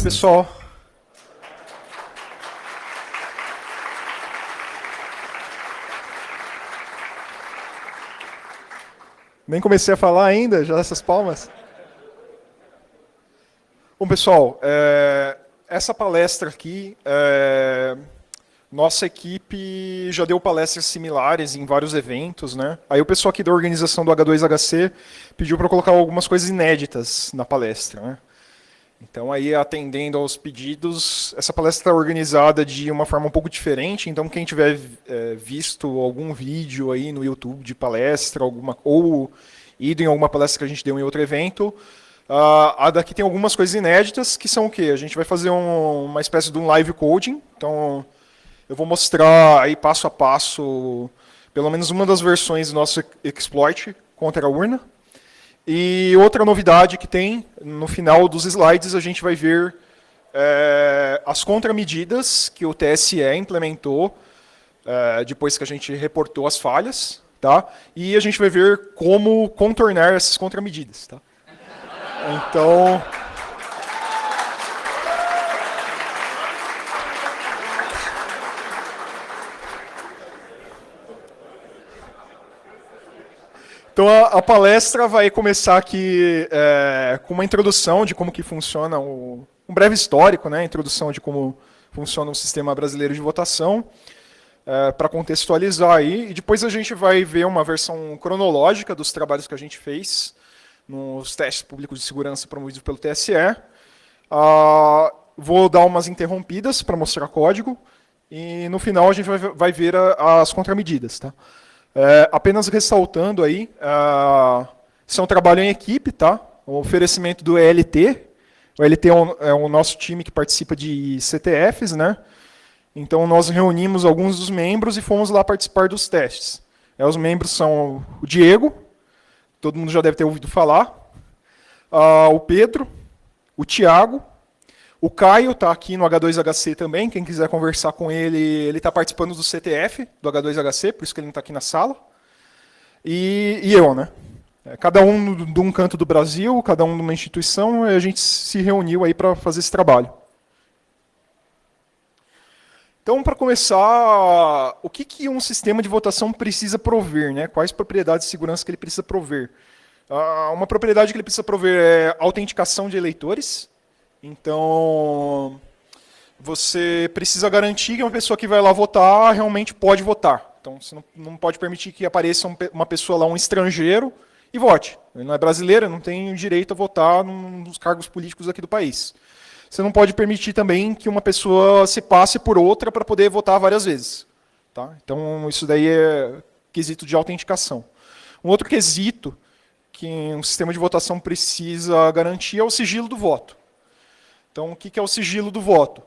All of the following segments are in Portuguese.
pessoal. Nem comecei a falar ainda, já essas palmas. Bom, pessoal, essa palestra aqui, nossa equipe já deu palestras similares em vários eventos, né? Aí o pessoal aqui da organização do H2HC pediu para colocar algumas coisas inéditas na palestra, né? Então, aí, atendendo aos pedidos, essa palestra está organizada de uma forma um pouco diferente. Então, quem tiver visto algum vídeo aí no YouTube de palestra, ou ido em alguma palestra que a gente deu em outro evento, a daqui tem algumas coisas inéditas, que são o quê? A gente vai fazer uma espécie de um live coding. Então, eu vou mostrar aí passo a passo, pelo menos uma das versões do nosso exploit contra a urna. E outra novidade que tem, no final dos slides, a gente vai ver as contramedidas que o TSE implementou depois que a gente reportou as falhas, tá? E a gente vai ver como contornar essas contramedidas, tá? Então... Então, a palestra vai começar aqui com uma introdução de como que funciona, um breve histórico, né? Introdução de como funciona o sistema brasileiro de votação, para contextualizar aí. E depois a gente vai ver uma versão cronológica dos trabalhos que a gente fez nos testes públicos de segurança promovidos pelo TSE. Vou dar umas interrompidas para mostrar código. E no final a gente vai ver as contramedidas, tá? Apenas ressaltando aí, isso é um trabalho em equipe, tá? O oferecimento do ELT. O ELT é o nosso time que participa de CTFs, né? Então nós reunimos alguns dos membros e fomos lá participar dos testes. Os membros são o Diego, todo mundo já deve ter ouvido falar, o Pedro, o Thiago, o Caio está aqui no H2HC também, quem quiser conversar com ele, ele está participando do CTF, do H2HC, por isso que ele não está aqui na sala. E eu, né? Cada um de um canto do Brasil, cada um de uma instituição, e a gente se reuniu aí para fazer esse trabalho. Então, para começar, o que um sistema de votação precisa prover, né? Quais propriedades de segurança que ele precisa prover? Uma propriedade que ele precisa prover é autenticação de eleitores. Então, você precisa garantir que uma pessoa que vai lá votar realmente pode votar. Então, você não pode permitir que apareça uma pessoa lá, um estrangeiro, e vote. Ele não é brasileiro, não tem o direito a votar nos cargos políticos aqui do país. Você não pode permitir também que uma pessoa se passe por outra para poder votar várias vezes. Tá? Então, isso daí é quesito de autenticação. Um outro quesito que um sistema de votação precisa garantir é o sigilo do voto. Então, o que é o sigilo do voto?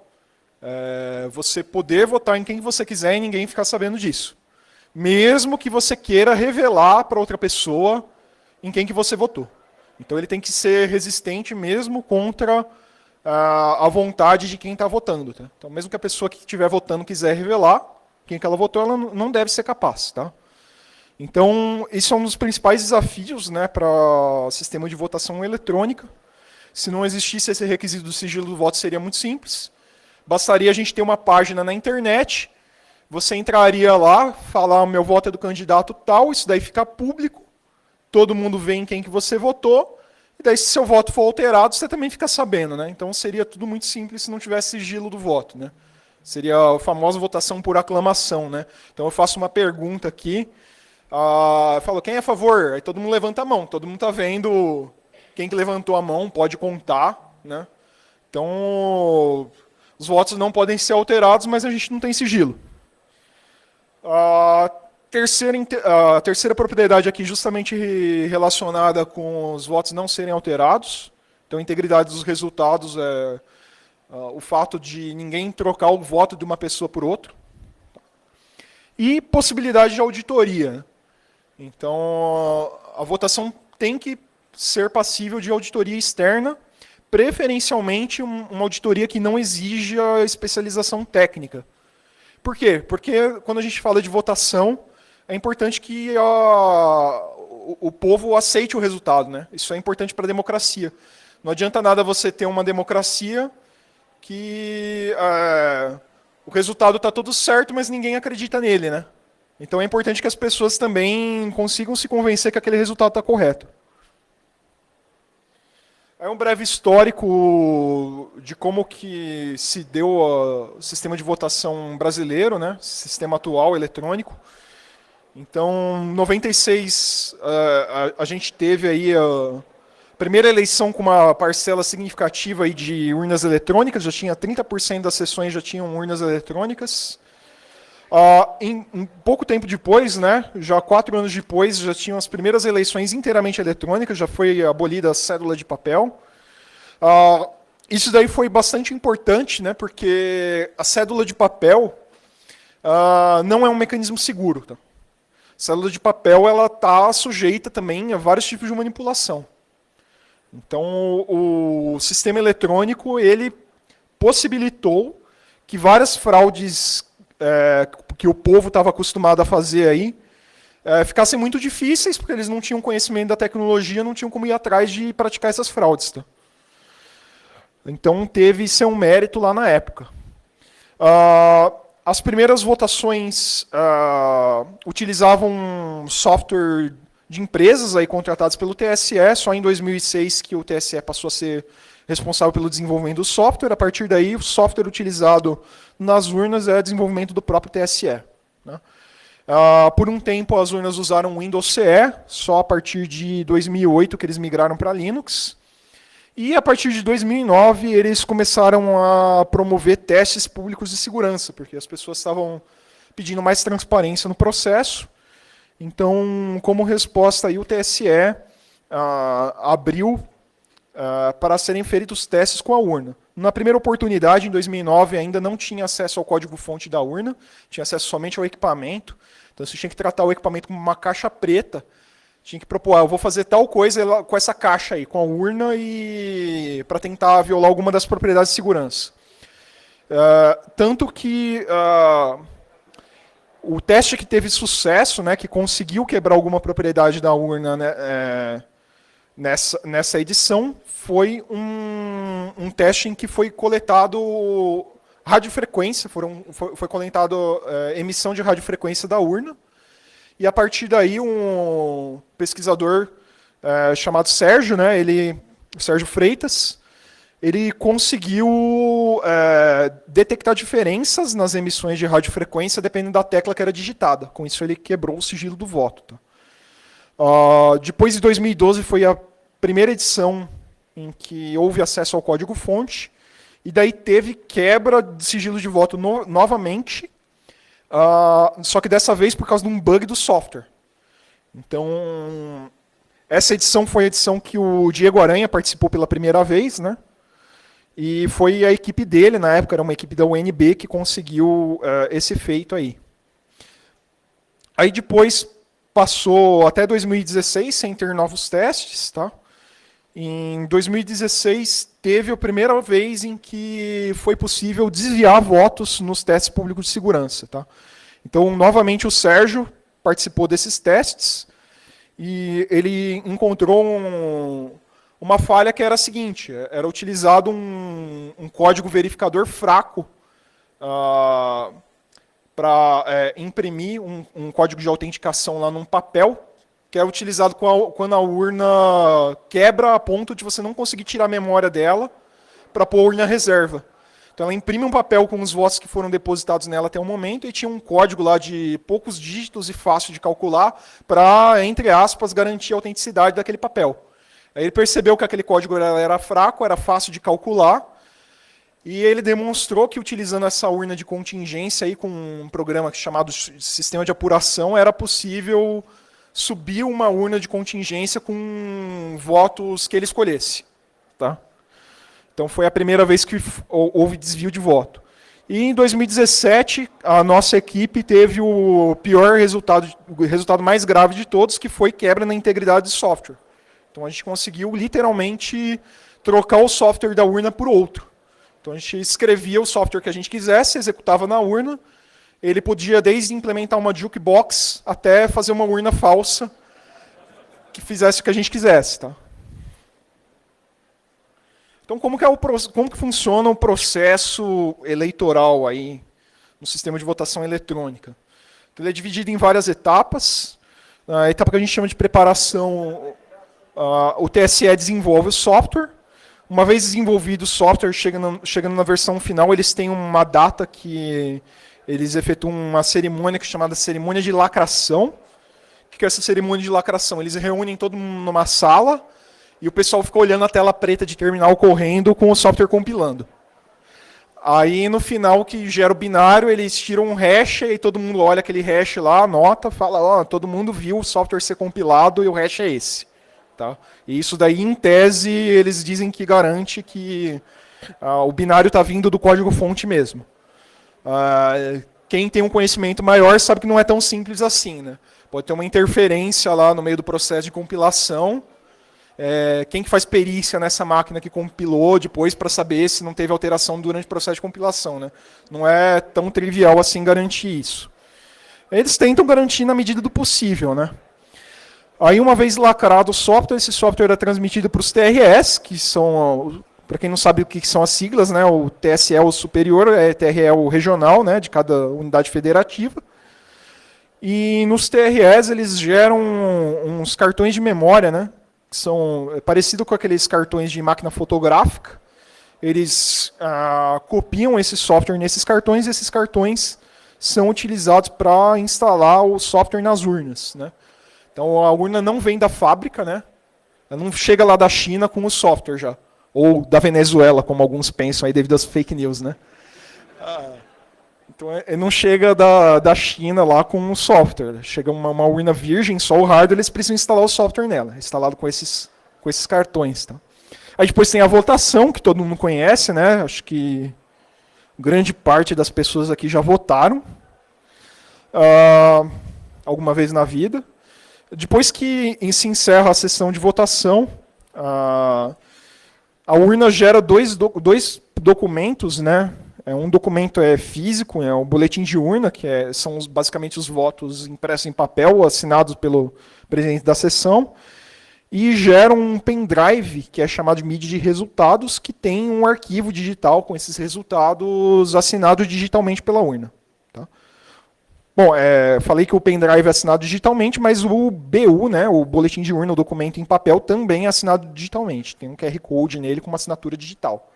Você poder votar em quem você quiser e ninguém ficar sabendo disso. Mesmo que você queira revelar para outra pessoa em quem que você votou. Então, ele tem que ser resistente mesmo contra a vontade de quem está votando. Tá? Então, mesmo que a pessoa que estiver votando quiser revelar quem que ela votou, ela não deve ser capaz. Tá? Então, isso é um dos principais desafios, né, para o sistema de votação eletrônica. Se não existisse esse requisito do sigilo do voto, seria muito simples. Bastaria a gente ter uma página na internet, você entraria lá, falar meu voto é do candidato tal, isso daí fica público, todo mundo vê em quem que você votou, e daí se seu voto for alterado, você também fica sabendo. Né? Então seria tudo muito simples se não tivesse sigilo do voto. Né? Seria a famosa votação por aclamação. Né? Então eu faço uma pergunta aqui, eu falo, quem é a favor? Aí todo mundo levanta a mão, todo mundo está vendo... Quem que levantou a mão pode contar, né? Então, os votos não podem ser alterados, mas a gente não tem sigilo. A terceira propriedade aqui, justamente relacionada com os votos não serem alterados. Então, a integridade dos resultados é o fato de ninguém trocar o voto de uma pessoa por outro. E possibilidade de auditoria. Então, a votação tem que ser passível de auditoria externa, preferencialmente uma auditoria que não exija especialização técnica. Por quê? Porque quando a gente fala de votação, é importante que o povo aceite o resultado. Né? Isso é importante para a democracia. Não adianta nada você ter uma democracia que o resultado está todo certo, mas ninguém acredita nele, né? Então é importante que as pessoas também consigam se convencer que aquele resultado está correto. É um breve histórico de como que se deu o sistema de votação brasileiro, né? Sistema atual, eletrônico. Então, em 96, a gente teve aí a primeira eleição com uma parcela significativa aí de urnas eletrônicas, já tinha 30% das sessões já tinham urnas eletrônicas. Em pouco tempo depois, né, já 4 anos depois, já tinham as primeiras eleições inteiramente eletrônicas, já foi abolida a cédula de papel. Isso daí foi bastante importante, né, porque a cédula de papel não é um mecanismo seguro. Tá? A cédula de papel ela está sujeita também a vários tipos de manipulação. Então, o sistema eletrônico ele possibilitou que várias fraudes que o povo estava acostumado a fazer aí ficassem muito difíceis, porque eles não tinham conhecimento da tecnologia, não tinham como ir atrás de praticar essas fraudes. Tá? Então, teve seu mérito lá na época. As primeiras votações utilizavam software de empresas aí contratadas pelo TSE, só em 2006 que o TSE passou a ser responsável pelo desenvolvimento do software. A partir daí, o software utilizado nas urnas é desenvolvimento do próprio TSE. Né? Por um tempo, as urnas usaram Windows CE, só a partir de 2008 que eles migraram para Linux. E a partir de 2009, eles começaram a promover testes públicos de segurança, porque as pessoas estavam pedindo mais transparência no processo. Então, como resposta, aí, o TSE abriu para serem feitos testes com a urna. Na primeira oportunidade, em 2009, ainda não tinha acesso ao código-fonte da urna, tinha acesso somente ao equipamento. Então, você tinha que tratar o equipamento como uma caixa preta. Tinha que propor, eu vou fazer tal coisa com essa caixa aí, com a urna, e para tentar violar alguma das propriedades de segurança. Tanto que o teste que teve sucesso, né, que conseguiu quebrar alguma propriedade da urna, né, nessa edição, foi um teste em que foi coletado radiofrequência, foi coletado emissão de radiofrequência da urna, e a partir daí um pesquisador chamado Sérgio, né, Sérgio Freitas, ele conseguiu detectar diferenças nas emissões de radiofrequência dependendo da tecla que era digitada. Com isso ele quebrou o sigilo do voto. Tá? Depois de 2012 foi a primeira edição em que houve acesso ao código-fonte, e daí teve quebra de sigilo de voto novamente, só que dessa vez por causa de um bug do software. Então, essa edição foi a edição que o Diego Aranha participou pela primeira vez, né? E foi a equipe dele, na época era uma equipe da UNB, que conseguiu esse feito aí. Aí depois passou até 2016 sem ter novos testes, tá? Em 2016 teve a primeira vez em que foi possível desviar votos nos testes públicos de segurança, tá? Então, novamente o Sérgio participou desses testes e ele encontrou uma falha que era a seguinte: era utilizado um código verificador fraco para imprimir um código de autenticação lá num papel, que é utilizado quando a urna quebra a ponto de você não conseguir tirar a memória dela para pôr a urna reserva. Então ela imprime um papel com os votos que foram depositados nela até o momento e tinha um código lá de poucos dígitos e fácil de calcular para, entre aspas, garantir a autenticidade daquele papel. Aí ele percebeu que aquele código era fraco, era fácil de calcular, e ele demonstrou que utilizando essa urna de contingência aí, com um programa chamado Sistema de Apuração, era possível subir uma urna de contingência com votos que ele escolhesse. Tá? Então foi a primeira vez que houve desvio de voto. E em 2017, a nossa equipe teve o pior resultado, o resultado mais grave de todos, que foi quebra na integridade do software. Então a gente conseguiu literalmente trocar o software da urna por outro. Então a gente escrevia o software que a gente quisesse, executava na urna, ele podia desde implementar uma jukebox até fazer uma urna falsa que fizesse o que a gente quisesse. Tá? Então, como que funciona o processo eleitoral aí no sistema de votação eletrônica? Então, ele é dividido em várias etapas. A etapa que a gente chama de preparação, o TSE desenvolve o software. Uma vez desenvolvido o software, chegando na versão final, eles têm uma data que eles efetuam uma cerimônia chamada cerimônia de lacração. O que é essa cerimônia de lacração? Eles reúnem todo mundo numa sala e o pessoal fica olhando a tela preta de terminal correndo com o software compilando. Aí no final que gera o binário, eles tiram um hash e todo mundo olha aquele hash lá, anota, fala, ó, todo mundo viu o software ser compilado e o hash é esse. Tá? E isso daí, em tese, eles dizem que garante que o binário está vindo do código-fonte mesmo. Quem tem um conhecimento maior sabe que não é tão simples assim, né? Pode ter uma interferência lá no meio do processo de compilação. Quem que faz perícia nessa máquina que compilou depois para saber se não teve alteração durante o processo de compilação, né? Não é tão trivial assim garantir isso. Eles tentam garantir na medida do possível, né? Aí, uma vez lacrado o software, esse software é transmitido para os TRS, que são, para quem não sabe o que são as siglas, né? O TSE é o superior, TRE é o regional, né? De cada unidade federativa. E nos TRS eles geram uns cartões de memória, né? Que são parecido com aqueles cartões de máquina fotográfica. Eles copiam esse software nesses cartões e esses cartões são utilizados para instalar o software nas urnas, né? Então a urna não vem da fábrica, né? Ela não chega lá da China com o software já. Ou da Venezuela, como alguns pensam aí devido às fake news, né? Então ele não chega da China lá com o software. Chega uma urna virgem, só o hardware, eles precisam instalar o software nela. Instalado com esses cartões. Tá? Aí depois tem a votação, que todo mundo conhece, né? Acho que grande parte das pessoas aqui já votaram. Alguma vez na vida. Depois que se encerra a sessão de votação, a urna gera dois documentos, né? Um documento é físico, é o boletim de urna, que são basicamente os votos impressos em papel, assinados pelo presidente da sessão, e gera um pendrive, que é chamado de mídia de resultados, que tem um arquivo digital com esses resultados assinados digitalmente pela urna. Tá? Bom, falei que o pendrive é assinado digitalmente, mas o BU, né, o boletim de urna, o documento em papel, também é assinado digitalmente. Tem um QR Code nele com uma assinatura digital.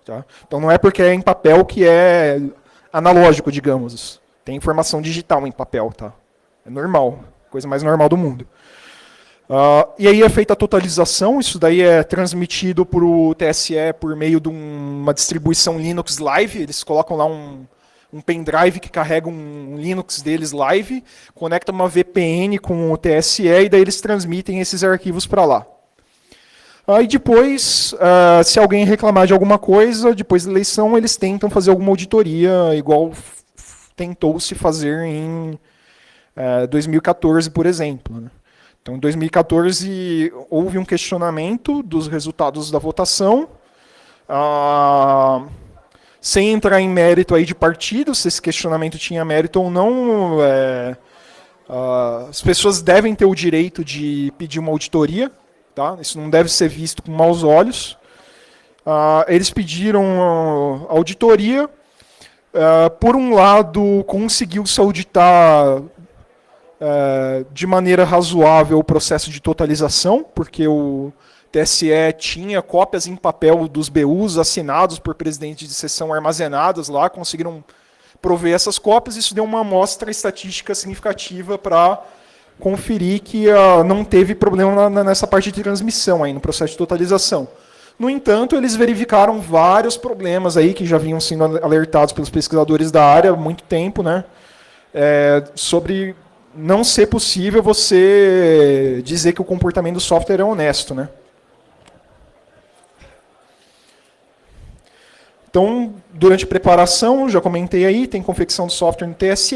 Tá? Então não é porque é em papel que é analógico, digamos. Tem informação digital em papel. Tá? É normal, coisa mais normal do mundo. E aí é feita a totalização, isso daí é transmitido para o TSE por meio de uma distribuição Linux Live. Eles colocam lá um pendrive que carrega um Linux deles live, conecta uma VPN com o TSE e daí eles transmitem esses arquivos para lá. Aí depois, se alguém reclamar de alguma coisa, depois da eleição, eles tentam fazer alguma auditoria, igual tentou-se fazer em 2014, por exemplo. Né? Então, em 2014, houve um questionamento dos resultados da votação, sem entrar em mérito aí de partido, se esse questionamento tinha mérito ou não, as pessoas devem ter o direito de pedir uma auditoria. Tá? Isso não deve ser visto com maus olhos. Eles pediram auditoria. Por um lado, conseguiu-se auditar de maneira razoável o processo de totalização, porque o TSE tinha cópias em papel dos BUs assinados por presidentes de sessão armazenadas lá, conseguiram prover essas cópias. Isso deu uma amostra estatística significativa para conferir que não teve problema nessa parte de transmissão, aí, no processo de totalização. No entanto, eles verificaram vários problemas aí que já vinham sendo alertados pelos pesquisadores da área há muito tempo, né, sobre não ser possível você dizer que o comportamento do software é honesto. Né. Então, durante a preparação, já comentei aí, tem confecção do software no TSE,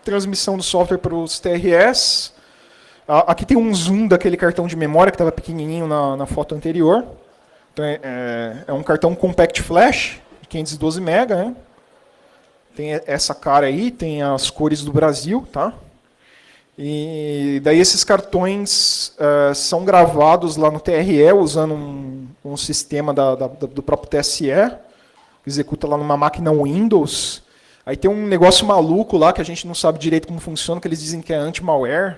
transmissão do software para os TRS. Aqui tem um zoom daquele cartão de memória que estava pequenininho na foto anterior. Então, é um cartão Compact Flash, de 512 MB. Né? Tem essa cara aí, tem as cores do Brasil. Tá? E daí esses cartões são gravados lá no TRE, usando um sistema do próprio TSE, que executa lá numa máquina Windows. Aí tem um negócio maluco lá, que a gente não sabe direito como funciona, que eles dizem que é anti-malware.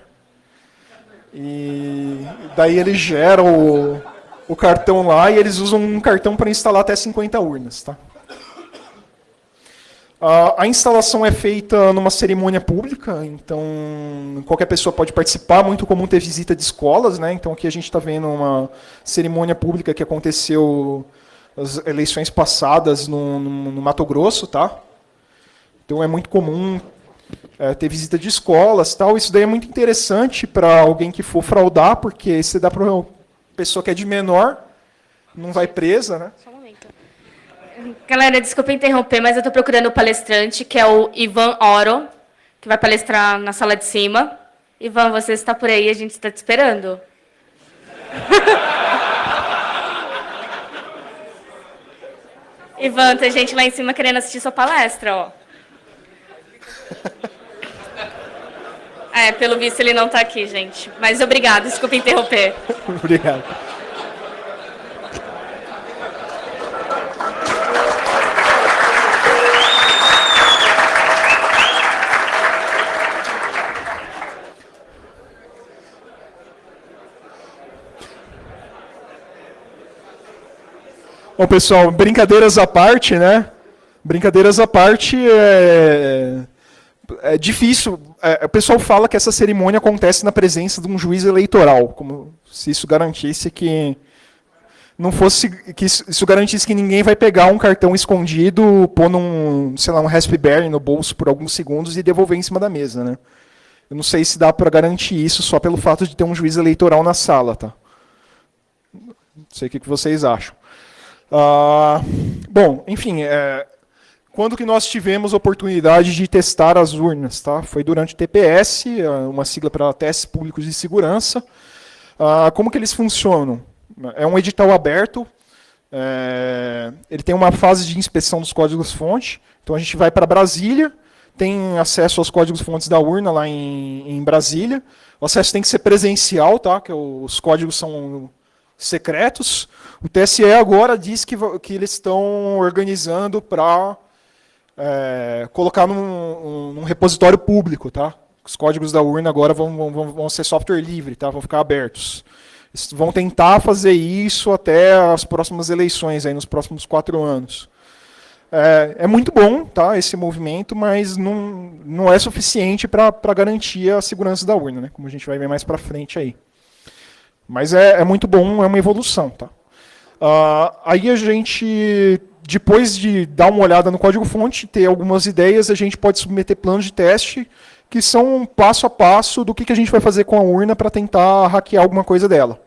E daí ele gera o cartão lá, e eles usam um cartão para instalar até 50 urnas. Tá? A instalação é feita numa cerimônia pública, então qualquer pessoa pode participar, muito comum ter visita de escolas, né? Então aqui a gente está vendo uma cerimônia pública que aconteceu nas eleições passadas no Mato Grosso, tá? Então é muito comum ter visita de escolas, tal. Isso daí é muito interessante para alguém que for fraudar, porque você dá para uma pessoa que é de menor, não vai presa, né? Só um momento. Galera, desculpa interromper, mas eu estou procurando o palestrante, que é o Ivan Oro, que vai palestrar na sala de cima. Ivan, você está por aí, a gente está te esperando. Ivan, tem gente lá em cima querendo assistir sua palestra, ó. Pelo visto ele não está aqui, gente. Mas obrigado, desculpa interromper. Obrigado. Bom, pessoal, brincadeiras à parte, né? Brincadeiras à parte, é difícil. O pessoal fala que essa cerimônia acontece na presença de um juiz eleitoral, como se isso garantisse que não fosse, que isso garantisse que ninguém vai pegar um cartão escondido, pôr sei lá, um Raspberry no bolso por alguns segundos e devolver em cima da mesa, né? Eu não sei se dá para garantir isso só pelo fato de ter um juiz eleitoral na sala, tá? Não sei o que vocês acham. Bom, enfim, quando que nós tivemos oportunidade de testar as urnas? Tá? Foi durante o TPS, uma sigla para Testes Públicos de Segurança. Como que eles funcionam? É um edital aberto, ele tem uma fase de inspeção dos códigos-fonte, então a gente vai para Brasília, tem acesso aos códigos-fontes da urna lá em Brasília. O acesso tem que ser presencial, tá? Que os códigos são secretos. O TSE agora diz que eles estão organizando para colocar num repositório público, tá? Os códigos da urna agora vão ser software livre, tá? Vão ficar abertos. Eles vão tentar fazer isso até as próximas eleições, aí, nos próximos 4 anos. É muito bom, tá, esse movimento, mas não é suficiente para garantir a segurança da urna, né? Como a gente vai ver mais para frente aí. Mas é muito bom, é uma evolução, tá? Aí a gente, depois de dar uma olhada no código-fonte, ter algumas ideias, a gente pode submeter planos de teste que são um passo a passo do que a gente vai fazer com a urna para tentar hackear alguma coisa dela.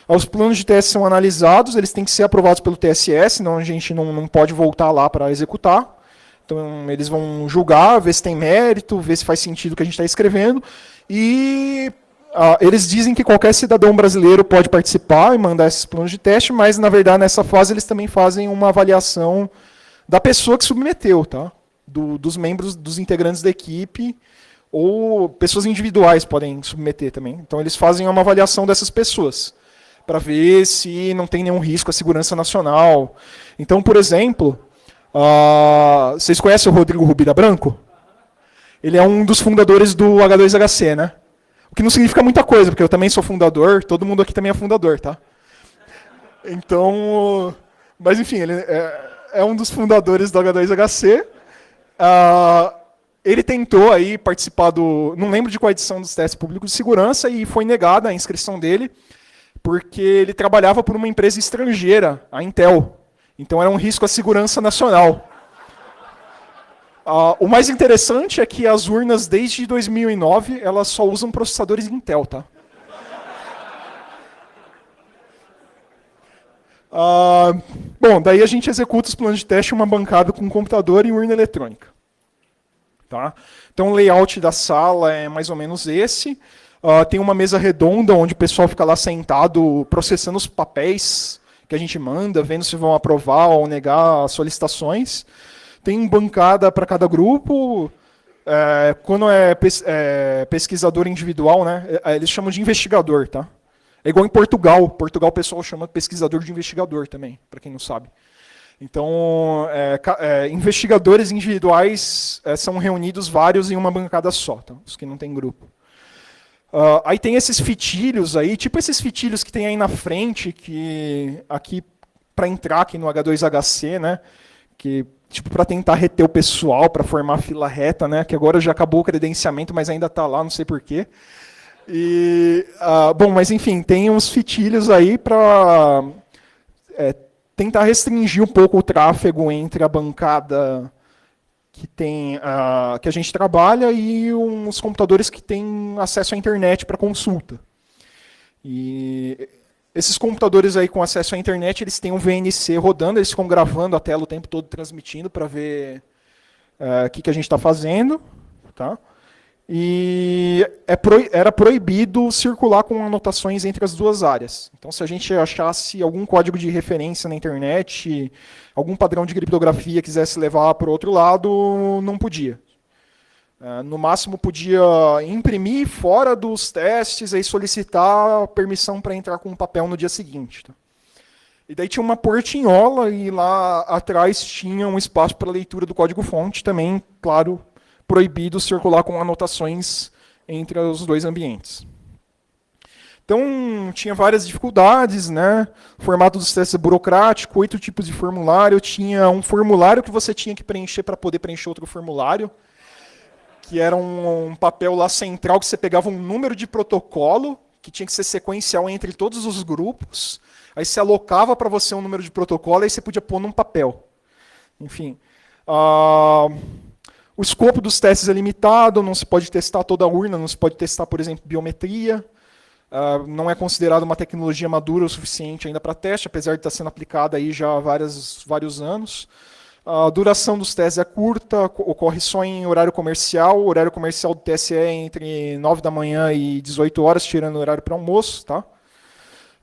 Os planos de teste são analisados, eles têm que ser aprovados pelo TSE, senão a gente não pode voltar lá para executar. Então eles vão julgar, ver se tem mérito, ver se faz sentido o que a gente está escrevendo, e eles dizem que qualquer cidadão brasileiro pode participar e mandar esses planos de teste, mas, na verdade, nessa fase eles também fazem uma avaliação da pessoa que submeteu, tá? Dos membros, dos integrantes da equipe, ou pessoas individuais podem submeter também. Então, eles fazem uma avaliação dessas pessoas, para ver se não tem nenhum risco à segurança nacional. Então, por exemplo, vocês conhecem o Rodrigo Rubira Branco? Ele é um dos fundadores do H2HC, né? O que não significa muita coisa, porque eu também sou fundador, todo mundo aqui também é fundador, tá? Então, mas enfim, ele é um dos fundadores do H2HC. Ele tentou aí participar não lembro de qual edição dos testes públicos de segurança, e foi negada a inscrição dele, porque ele trabalhava por uma empresa estrangeira, a Intel. Então era um risco à segurança nacional. O mais interessante é que as urnas, desde 2009, elas só usam processadores Intel, tá? Bom, daí a gente executa os planos de teste em uma bancada com computador e urna eletrônica. Tá? Então o layout da sala é mais ou menos esse. Tem uma mesa redonda onde o pessoal fica lá sentado processando os papéis que a gente manda, vendo se vão aprovar ou negar as solicitações. Tem bancada para cada grupo, Quando pesquisador individual, né, eles chamam de investigador, tá? É igual em Portugal. Portugal o pessoal chama de pesquisador de investigador também, para quem não sabe. Então, investigadores individuais são reunidos vários em uma bancada só, tá? Os que não têm grupo. Aí tem esses fitilhos aí, tipo esses fitilhos que tem aí na frente, que aqui para entrar aqui no H2HC, né? Que tipo para tentar reter o pessoal, para formar fila reta, né? Que agora já acabou o credenciamento, mas ainda está lá, não sei porquê. Bom, mas enfim, tem uns fitilhos aí para tentar restringir um pouco o tráfego entre a bancada que a gente trabalha e uns computadores que têm acesso à internet para consulta. E esses computadores aí com acesso à internet, eles têm um VNC rodando, eles ficam gravando a tela o tempo todo, transmitindo para ver o que a gente está fazendo. Tá? E era proibido circular com anotações entre as duas áreas. Então, se a gente achasse algum código de referência na internet, algum padrão de criptografia quisesse levar para o outro lado, não podia. No máximo, podia imprimir fora dos testes e solicitar permissão para entrar com o papel no dia seguinte. Tá? E daí tinha uma portinhola e lá atrás tinha um espaço para leitura do código-fonte, também, claro, proibido circular com anotações entre os dois ambientes. Então, tinha várias dificuldades, né? O formato dos testes é burocrático, 8 tipos de formulário, tinha um formulário que você tinha que preencher para poder preencher outro formulário, que era um papel lá central que você pegava um número de protocolo, que tinha que ser sequencial entre todos os grupos, aí você alocava para você um número de protocolo, aí você podia pôr num papel. Enfim. O escopo dos testes é limitado, não se pode testar toda a urna, não se pode testar, por exemplo, biometria. Não é considerado uma tecnologia madura o suficiente ainda para teste, apesar de estar sendo aplicada aí já há vários anos. A duração dos testes é curta, ocorre só em horário comercial. O horário comercial do TSE é entre 9 da manhã e 18 horas, tirando o horário para almoço. Tá?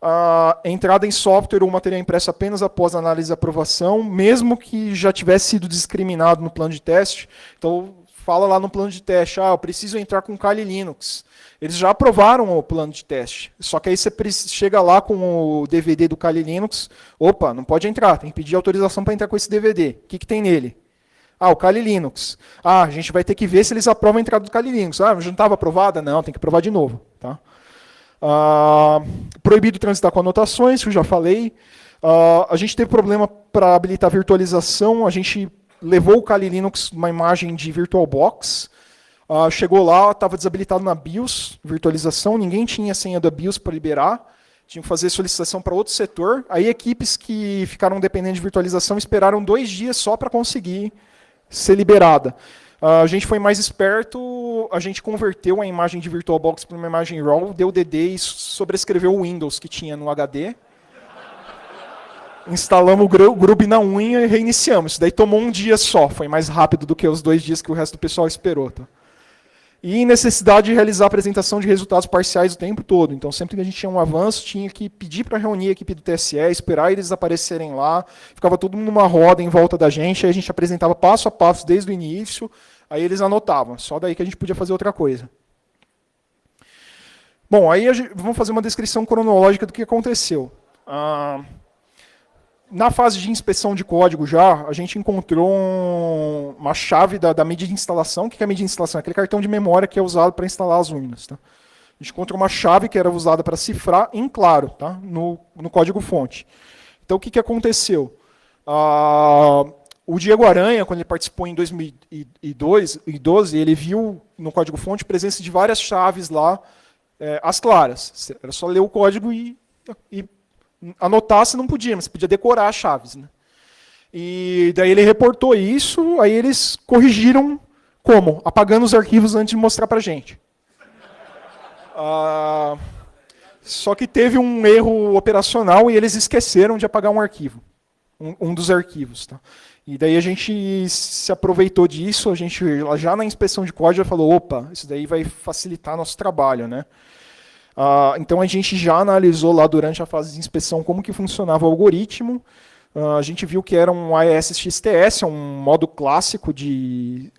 A entrada em software ou material impresso apenas após a análise e aprovação, mesmo que já tivesse sido discriminado no plano de teste. Então, fala lá no plano de teste, eu preciso entrar com Kali Linux. Eles já aprovaram o plano de teste, só que aí você chega lá com o DVD do Kali Linux, opa, não pode entrar, tem que pedir autorização para entrar com esse DVD. O que tem nele? O Kali Linux. A gente vai ter que ver se eles aprovam a entrada do Kali Linux. Já não estava aprovada? Não, tem que aprovar de novo. Tá? Proibido transitar com anotações, que eu já falei. A gente teve problema para habilitar virtualização, a gente levou o Kali Linux uma imagem de VirtualBox, chegou lá, estava desabilitado na BIOS, virtualização, ninguém tinha senha da BIOS para liberar, tinha que fazer solicitação para outro setor. Aí equipes que ficaram dependendo de virtualização esperaram 2 dias só para conseguir ser liberada. A gente foi mais esperto, a gente converteu a imagem de VirtualBox para uma imagem RAW, deu DD e sobrescreveu o Windows que tinha no HD. Instalamos o Grub na unha e reiniciamos. Isso daí tomou 1 dia só, foi mais rápido do que os 2 dias que o resto do pessoal esperou. Tá? E necessidade de realizar a apresentação de resultados parciais o tempo todo. Então, sempre que a gente tinha um avanço, tinha que pedir para reunir a equipe do TSE, esperar eles aparecerem lá, ficava todo mundo numa roda em volta da gente, aí a gente apresentava passo a passo desde o início, aí eles anotavam, só daí que a gente podia fazer outra coisa. Bom, aí vamos fazer uma descrição cronológica do que aconteceu. Na fase de inspeção de código já, a gente encontrou uma chave da mídia de instalação. O que é a mídia de instalação? É aquele cartão de memória que é usado para instalar as urnas. Tá? A gente encontrou uma chave que era usada para cifrar em claro, tá? no código-fonte. Então, o que aconteceu? O Diego Aranha, quando ele participou em 2012, ele viu no código-fonte presença de várias chaves lá, as claras. Era só ler o código e anotar se não podia, mas podia decorar as chaves. Né? E daí ele reportou isso, aí eles corrigiram como? Apagando os arquivos antes de mostrar para a gente. Só que teve um erro operacional e eles esqueceram de apagar um arquivo, um dos arquivos. Tá? E daí a gente se aproveitou disso, a gente já na inspeção de código falou, opa, isso daí vai facilitar nosso trabalho. Né? Então a gente já analisou lá durante a fase de inspeção como que funcionava o algoritmo. A gente viu que era um AES-XTS, um modo clássico de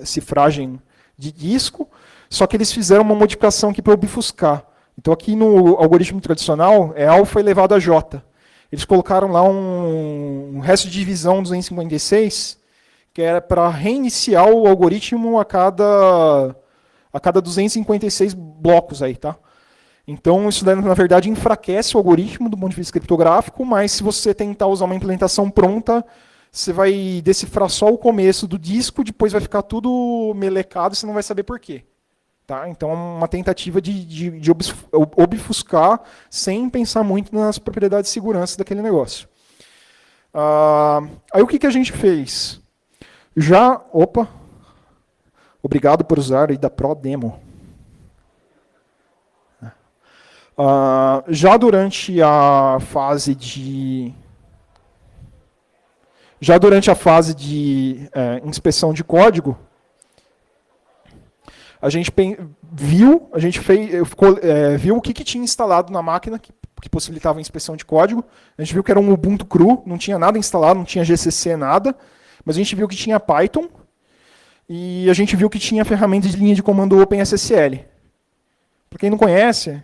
cifragem de disco, só que eles fizeram uma modificação aqui para obfuscar. Então aqui no algoritmo tradicional é alfa elevado a j. Eles colocaram lá um resto de divisão 256, que era para reiniciar o algoritmo a cada 256 blocos aí, tá? Então isso daí, na verdade, enfraquece o algoritmo do ponto de vista criptográfico, mas se você tentar usar uma implementação pronta, você vai decifrar só o começo do disco, depois vai ficar tudo melecado e você não vai saber por quê. Tá? Então é uma tentativa de obfuscar sem pensar muito nas propriedades de segurança daquele negócio. Aí o que a gente fez? Obrigado por usar aí da Pro Demo. Já durante a fase de inspeção de código, a gente viu o que tinha instalado na máquina que possibilitava a inspeção de código. A gente viu que era um Ubuntu cru, não tinha nada instalado, não tinha GCC, nada. Mas a gente viu que tinha Python e a gente viu que tinha ferramentas de linha de comando OpenSSL. Para quem não conhece,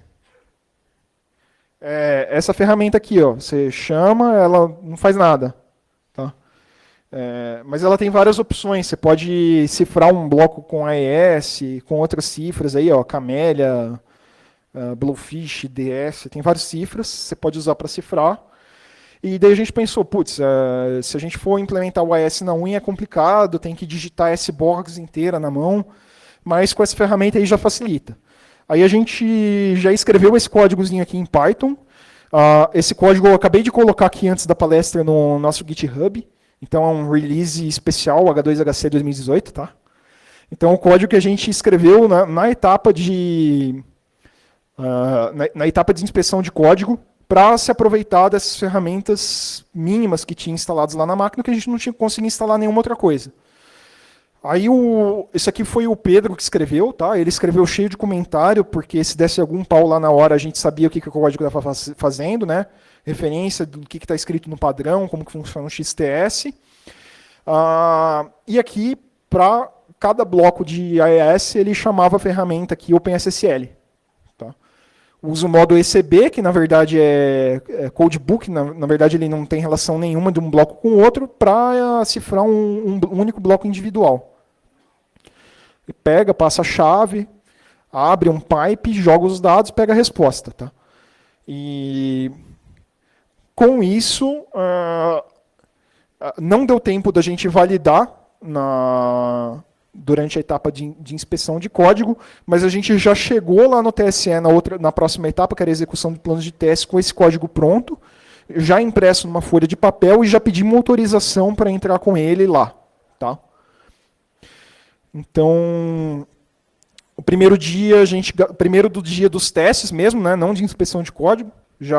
essa ferramenta aqui, ó, você chama, ela não faz nada. Tá? Mas ela tem várias opções. Você pode cifrar um bloco com AES, com outras cifras, aí, ó, Camélia, Bluefish, DS, tem várias cifras, você pode usar para cifrar. E daí a gente pensou, putz, se a gente for implementar o AES na unha é complicado, tem que digitar S-Box inteira na mão, mas com essa ferramenta aí já facilita. Aí a gente já escreveu esse códigozinho aqui em Python. Esse código eu acabei de colocar aqui antes da palestra no nosso GitHub. Então é um release especial, H2HC 2018, tá? Então o código que a gente escreveu na etapa de inspeção de código para se aproveitar dessas ferramentas mínimas que tinha instaladas lá na máquina, que a gente não tinha conseguido instalar nenhuma outra coisa. Aí esse aqui foi o Pedro que escreveu, tá? Ele escreveu cheio de comentário, porque se desse algum pau lá na hora, a gente sabia o que o código estava fazendo, né? Referência do que está escrito no padrão, como que funciona o XTS. E aqui, para cada bloco de AES, ele chamava a ferramenta aqui OpenSSL. Tá? Usa o modo ECB, que na verdade é codebook, na verdade ele não tem relação nenhuma de um bloco com o outro, para cifrar um único bloco individual. Ele pega, passa a chave, abre um pipe, joga os dados, pega a resposta. Tá? E com isso, não deu tempo da gente validar durante a etapa de inspeção de código, mas a gente já chegou lá no TSE na próxima etapa, que era a execução de planos de teste, com esse código pronto, já impresso numa folha de papel e já pedimos autorização para entrar com ele lá. Tá? Então, o primeiro do dia dos testes mesmo, né, não de inspeção de código, já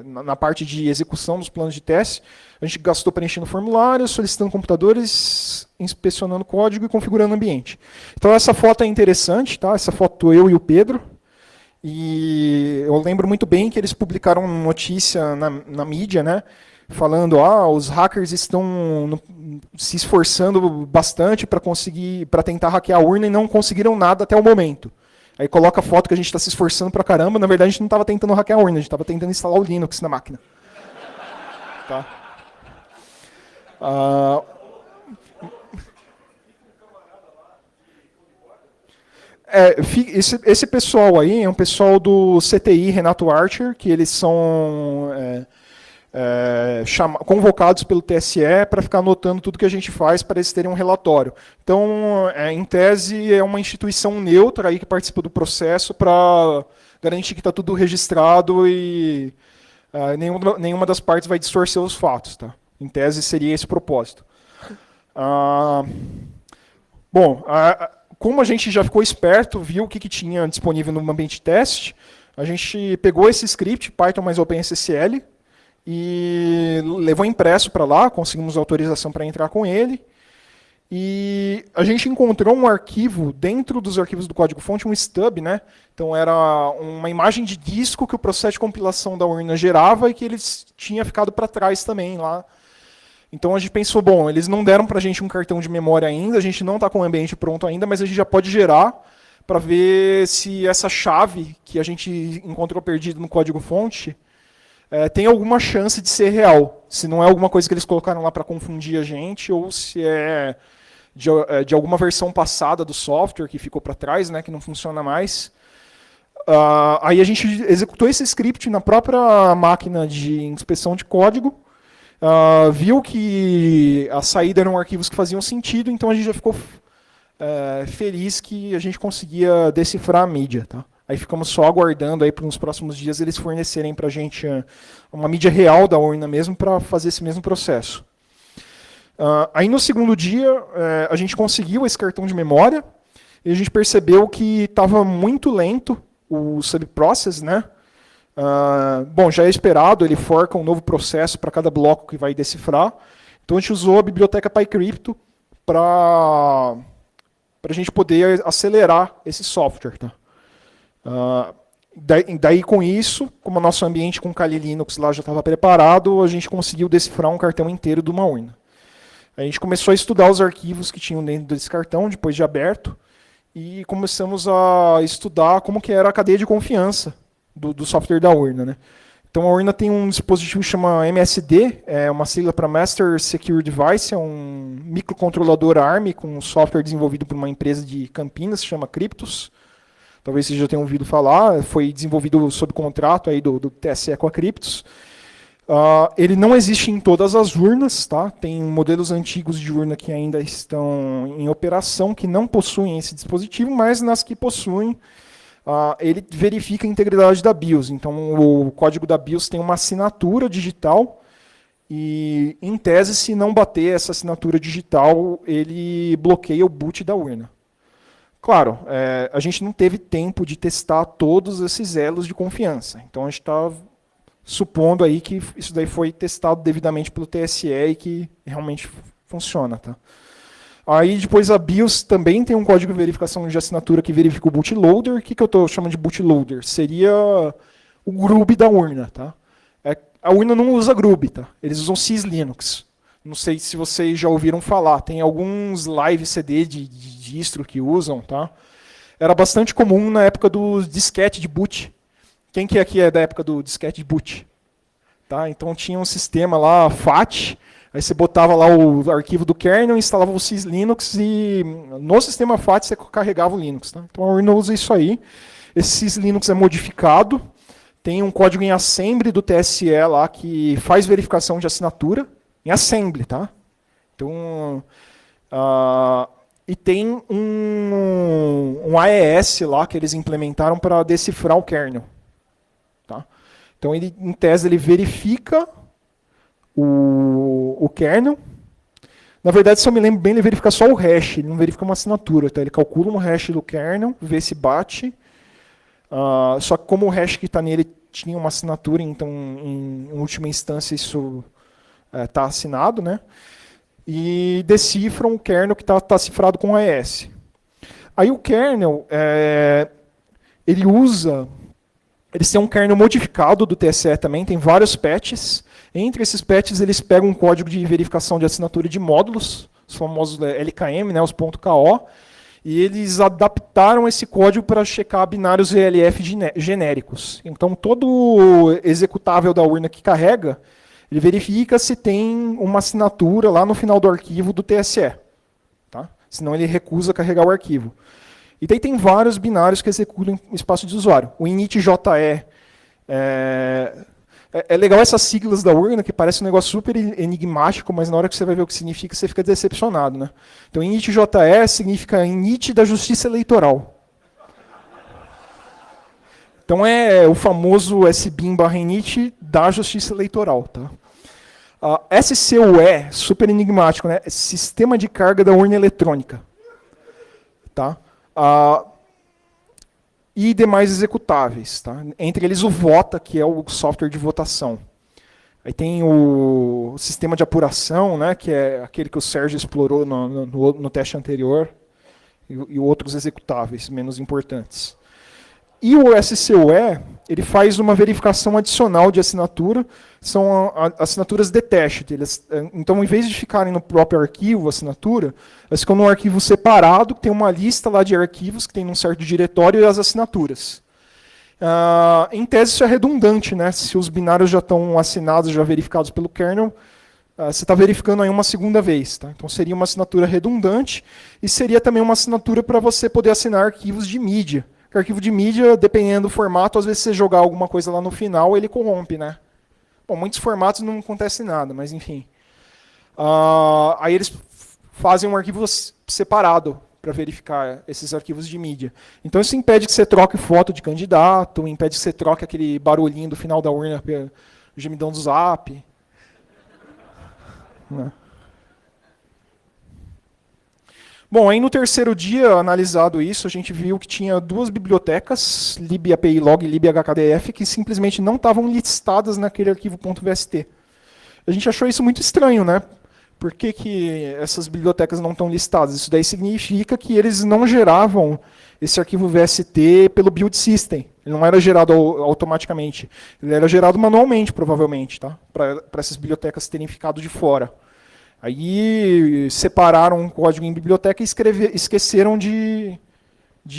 na parte de execução dos planos de teste, a gente gastou preenchendo formulários, solicitando computadores, inspecionando código e configurando o ambiente. Então essa foto é interessante, tá? Essa foto eu e o Pedro. E eu lembro muito bem que eles publicaram notícia na mídia, né? Falando, os hackers estão se esforçando bastante para tentar hackear a urna e não conseguiram nada até o momento. Aí coloca a foto que a gente está se esforçando pra caramba, na verdade a gente não estava tentando hackear a urna, a gente estava tentando instalar o Linux na máquina. Tá? Esse pessoal aí é um pessoal do CTI, Renato Archer, que eles são convocados pelo TSE para ficar anotando tudo que a gente faz para eles terem um relatório. Então, em tese, é uma instituição neutra aí que participa do processo para garantir que está tudo registrado e nenhuma das partes vai distorcer os fatos. Tá? Em tese, seria esse o propósito. Como a gente já ficou esperto, viu o que tinha disponível no ambiente de teste, a gente pegou esse script, Python mais OpenSSL, e levou impresso para lá, conseguimos autorização para entrar com ele. E a gente encontrou um arquivo, dentro dos arquivos do código-fonte, um stub, né? Então era uma imagem de disco que o processo de compilação da urna gerava e que ele tinha ficado para trás também lá. Então a gente pensou, bom, eles não deram para a gente um cartão de memória ainda, a gente não está com o ambiente pronto ainda, mas a gente já pode gerar para ver se essa chave que a gente encontrou perdida no código-fonte tem alguma chance de ser real. Se não é alguma coisa que eles colocaram lá para confundir a gente, ou se é de alguma versão passada do software que ficou para trás, né, que não funciona mais. Aí a gente executou esse script na própria máquina de inspeção de código, viu que a saída eram arquivos que faziam sentido, então a gente já ficou feliz que a gente conseguia decifrar a mídia. Tá? Aí ficamos só aguardando aí para nos próximos dias eles fornecerem para a gente uma mídia real da urna mesmo para fazer esse mesmo processo. Aí no segundo dia a gente conseguiu esse cartão de memória e a gente percebeu que estava muito lento o subprocess, né? Bom, já é esperado, ele forca um novo processo para cada bloco que vai decifrar. Então a gente usou a biblioteca PyCrypto para a gente poder acelerar esse software. Tá? Daí com isso, como o nosso ambiente com Kali Linux lá já estava preparado, a gente conseguiu decifrar um cartão inteiro de uma urna. A gente começou a estudar os arquivos que tinham dentro desse cartão, depois de aberto, e começamos a estudar como que era a cadeia de confiança do software da urna. Né? Então a urna tem um dispositivo que chama MSD, é uma sigla para Master Secure Device, é um microcontrolador ARM com um software desenvolvido por uma empresa de Campinas, que se chama Cryptos. Talvez vocês já tenham ouvido falar, foi desenvolvido sob contrato aí do TSE com a Cryptos. Ele não existe em todas as urnas, tá? Tem modelos antigos de urna que ainda estão em operação, que não possuem esse dispositivo, mas nas que possuem, ele verifica a integridade da BIOS. Então, o código da BIOS tem uma assinatura digital e, em tese, se não bater essa assinatura digital, ele bloqueia o boot da urna. Claro, a gente não teve tempo de testar todos esses elos de confiança. Então, a gente está supondo aí que isso daí foi testado devidamente pelo TSE e que realmente funciona. Tá? Aí depois a BIOS também tem um código de verificação de assinatura que verifica o bootloader. O que eu estou chamando de bootloader? Seria o GRUB da urna. Tá? A urna não usa GRUB, tá? Eles usam syslinux. Não sei se vocês já ouviram falar. Tem alguns live CD de distro que usam. Tá? Era bastante comum na época do disquete de boot. Quem que aqui é da época do disquete de boot? Tá? Então tinha um sistema lá, FAT, aí você botava lá o arquivo do kernel, instalava o syslinux e no sistema FAT você carregava o Linux. Tá? Então a urna usa isso aí. Esse syslinux é modificado, tem um código em assembly do TSE lá que faz verificação de assinatura, em assembly. Tá? Então, e tem um AES lá que eles implementaram para decifrar o kernel. Tá? Então, ele, em tese, ele verifica o kernel. Na verdade, se eu me lembro bem, ele verifica só o hash, ele não verifica uma assinatura. Tá? Ele calcula um hash do kernel, vê se bate. Só que como o hash que está nele tinha uma assinatura, então, em última instância, isso está assinado. Né? E decifram o kernel que está cifrado com AES. Aí o kernel, ele usa... Eles têm um kernel modificado do TSE também, tem vários patches. Entre esses patches, eles pegam um código de verificação de assinatura de módulos, os famosos LKM, né, os .ko, e eles adaptaram esse código para checar binários ELF genéricos. Então, todo executável da urna que carrega, ele verifica se tem uma assinatura lá no final do arquivo do TSE. Tá? Senão, ele recusa carregar o arquivo. E daí tem vários binários que executam em espaço de usuário. O init.je é legal essas siglas da urna, que parece um negócio super enigmático, mas na hora que você vai ver o que significa, você fica decepcionado. Né? Então, init.je significa init da Justiça Eleitoral. Então, é o famoso sbin/init da Justiça Eleitoral. Tá? SCUE, super enigmático, né? Sistema de Carga da Urna Eletrônica. Tá? E demais executáveis. Tá? Entre eles o Vota, que é o software de votação. Aí tem o sistema de apuração, né, que é aquele que o Sérgio explorou no teste anterior, e outros executáveis menos importantes. E o SCOE, ele faz uma verificação adicional de assinatura, são assinaturas detached. Então, em vez de ficarem no próprio arquivo, a assinatura, elas ficam num arquivo separado, que tem uma lista lá de arquivos, que tem num certo diretório, e as assinaturas. Em tese, isso é redundante, né? Se os binários já estão assinados, já verificados pelo kernel, você está verificando aí uma segunda vez. Tá? Então, seria uma assinatura redundante, e seria também uma assinatura para você poder assinar arquivos de mídia. Porque arquivo de mídia, dependendo do formato, às vezes você jogar alguma coisa lá no final, ele corrompe, né? Bom, muitos formatos não acontece nada, mas enfim. Aí eles fazem um arquivo separado para verificar esses arquivos de mídia. Então isso impede que você troque foto de candidato, impede que você troque aquele barulhinho do final da urna, o gemidão do Zap. Né? Bom, aí no terceiro dia, analisado isso, a gente viu que tinha duas bibliotecas, libapi-log e libhkdf, que simplesmente não estavam listadas naquele arquivo .vst. A gente achou isso muito estranho, né? Por que essas bibliotecas não estão listadas? Isso daí significa que eles não geravam esse arquivo VST pelo build system. Ele não era gerado automaticamente. Ele era gerado manualmente, provavelmente, tá? Para essas bibliotecas terem ficado de fora. Aí separaram o código em biblioteca e esqueceram de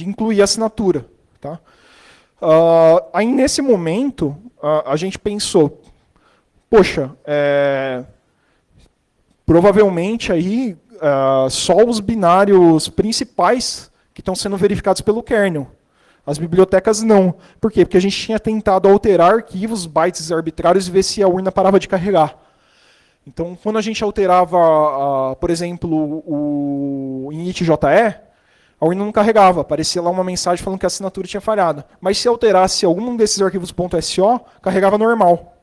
incluir a assinatura. Tá? Aí nesse momento, a gente pensou, poxa, provavelmente aí só os binários principais que estão sendo verificados pelo kernel. As bibliotecas não. Por quê? Porque a gente tinha tentado alterar arquivos, bytes arbitrários e ver se a urna parava de carregar. Então, quando a gente alterava, por exemplo, o init.je, a urna não carregava. Aparecia lá uma mensagem falando que a assinatura tinha falhado. Mas se alterasse algum desses arquivos .so, carregava normal.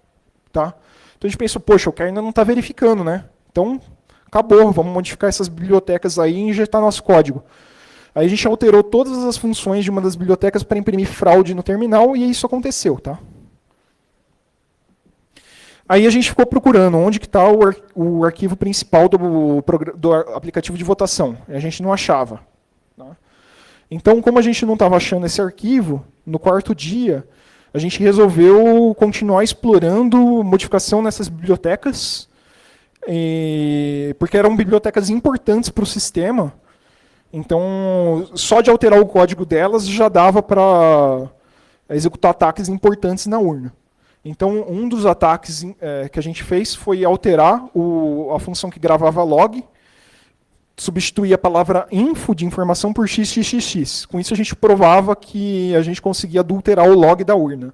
Tá? Então a gente pensou, poxa, o kernel não está verificando, né? Então, acabou, vamos modificar essas bibliotecas aí e injetar nosso código. Aí a gente alterou todas as funções de uma das bibliotecas para imprimir fraude no terminal e isso aconteceu. Tá? Aí a gente ficou procurando onde que está o arquivo principal do aplicativo de votação. E a gente não achava. Tá? Então, como a gente não estava achando esse arquivo, no quarto dia, a gente resolveu continuar explorando modificação nessas bibliotecas, porque eram bibliotecas importantes para o sistema. Então, só de alterar o código delas já dava para executar ataques importantes na urna. Então, um dos ataques que a gente fez foi alterar a função que gravava log, substituir a palavra info de informação por xxx. Com isso, a gente provava que a gente conseguia adulterar o log da urna.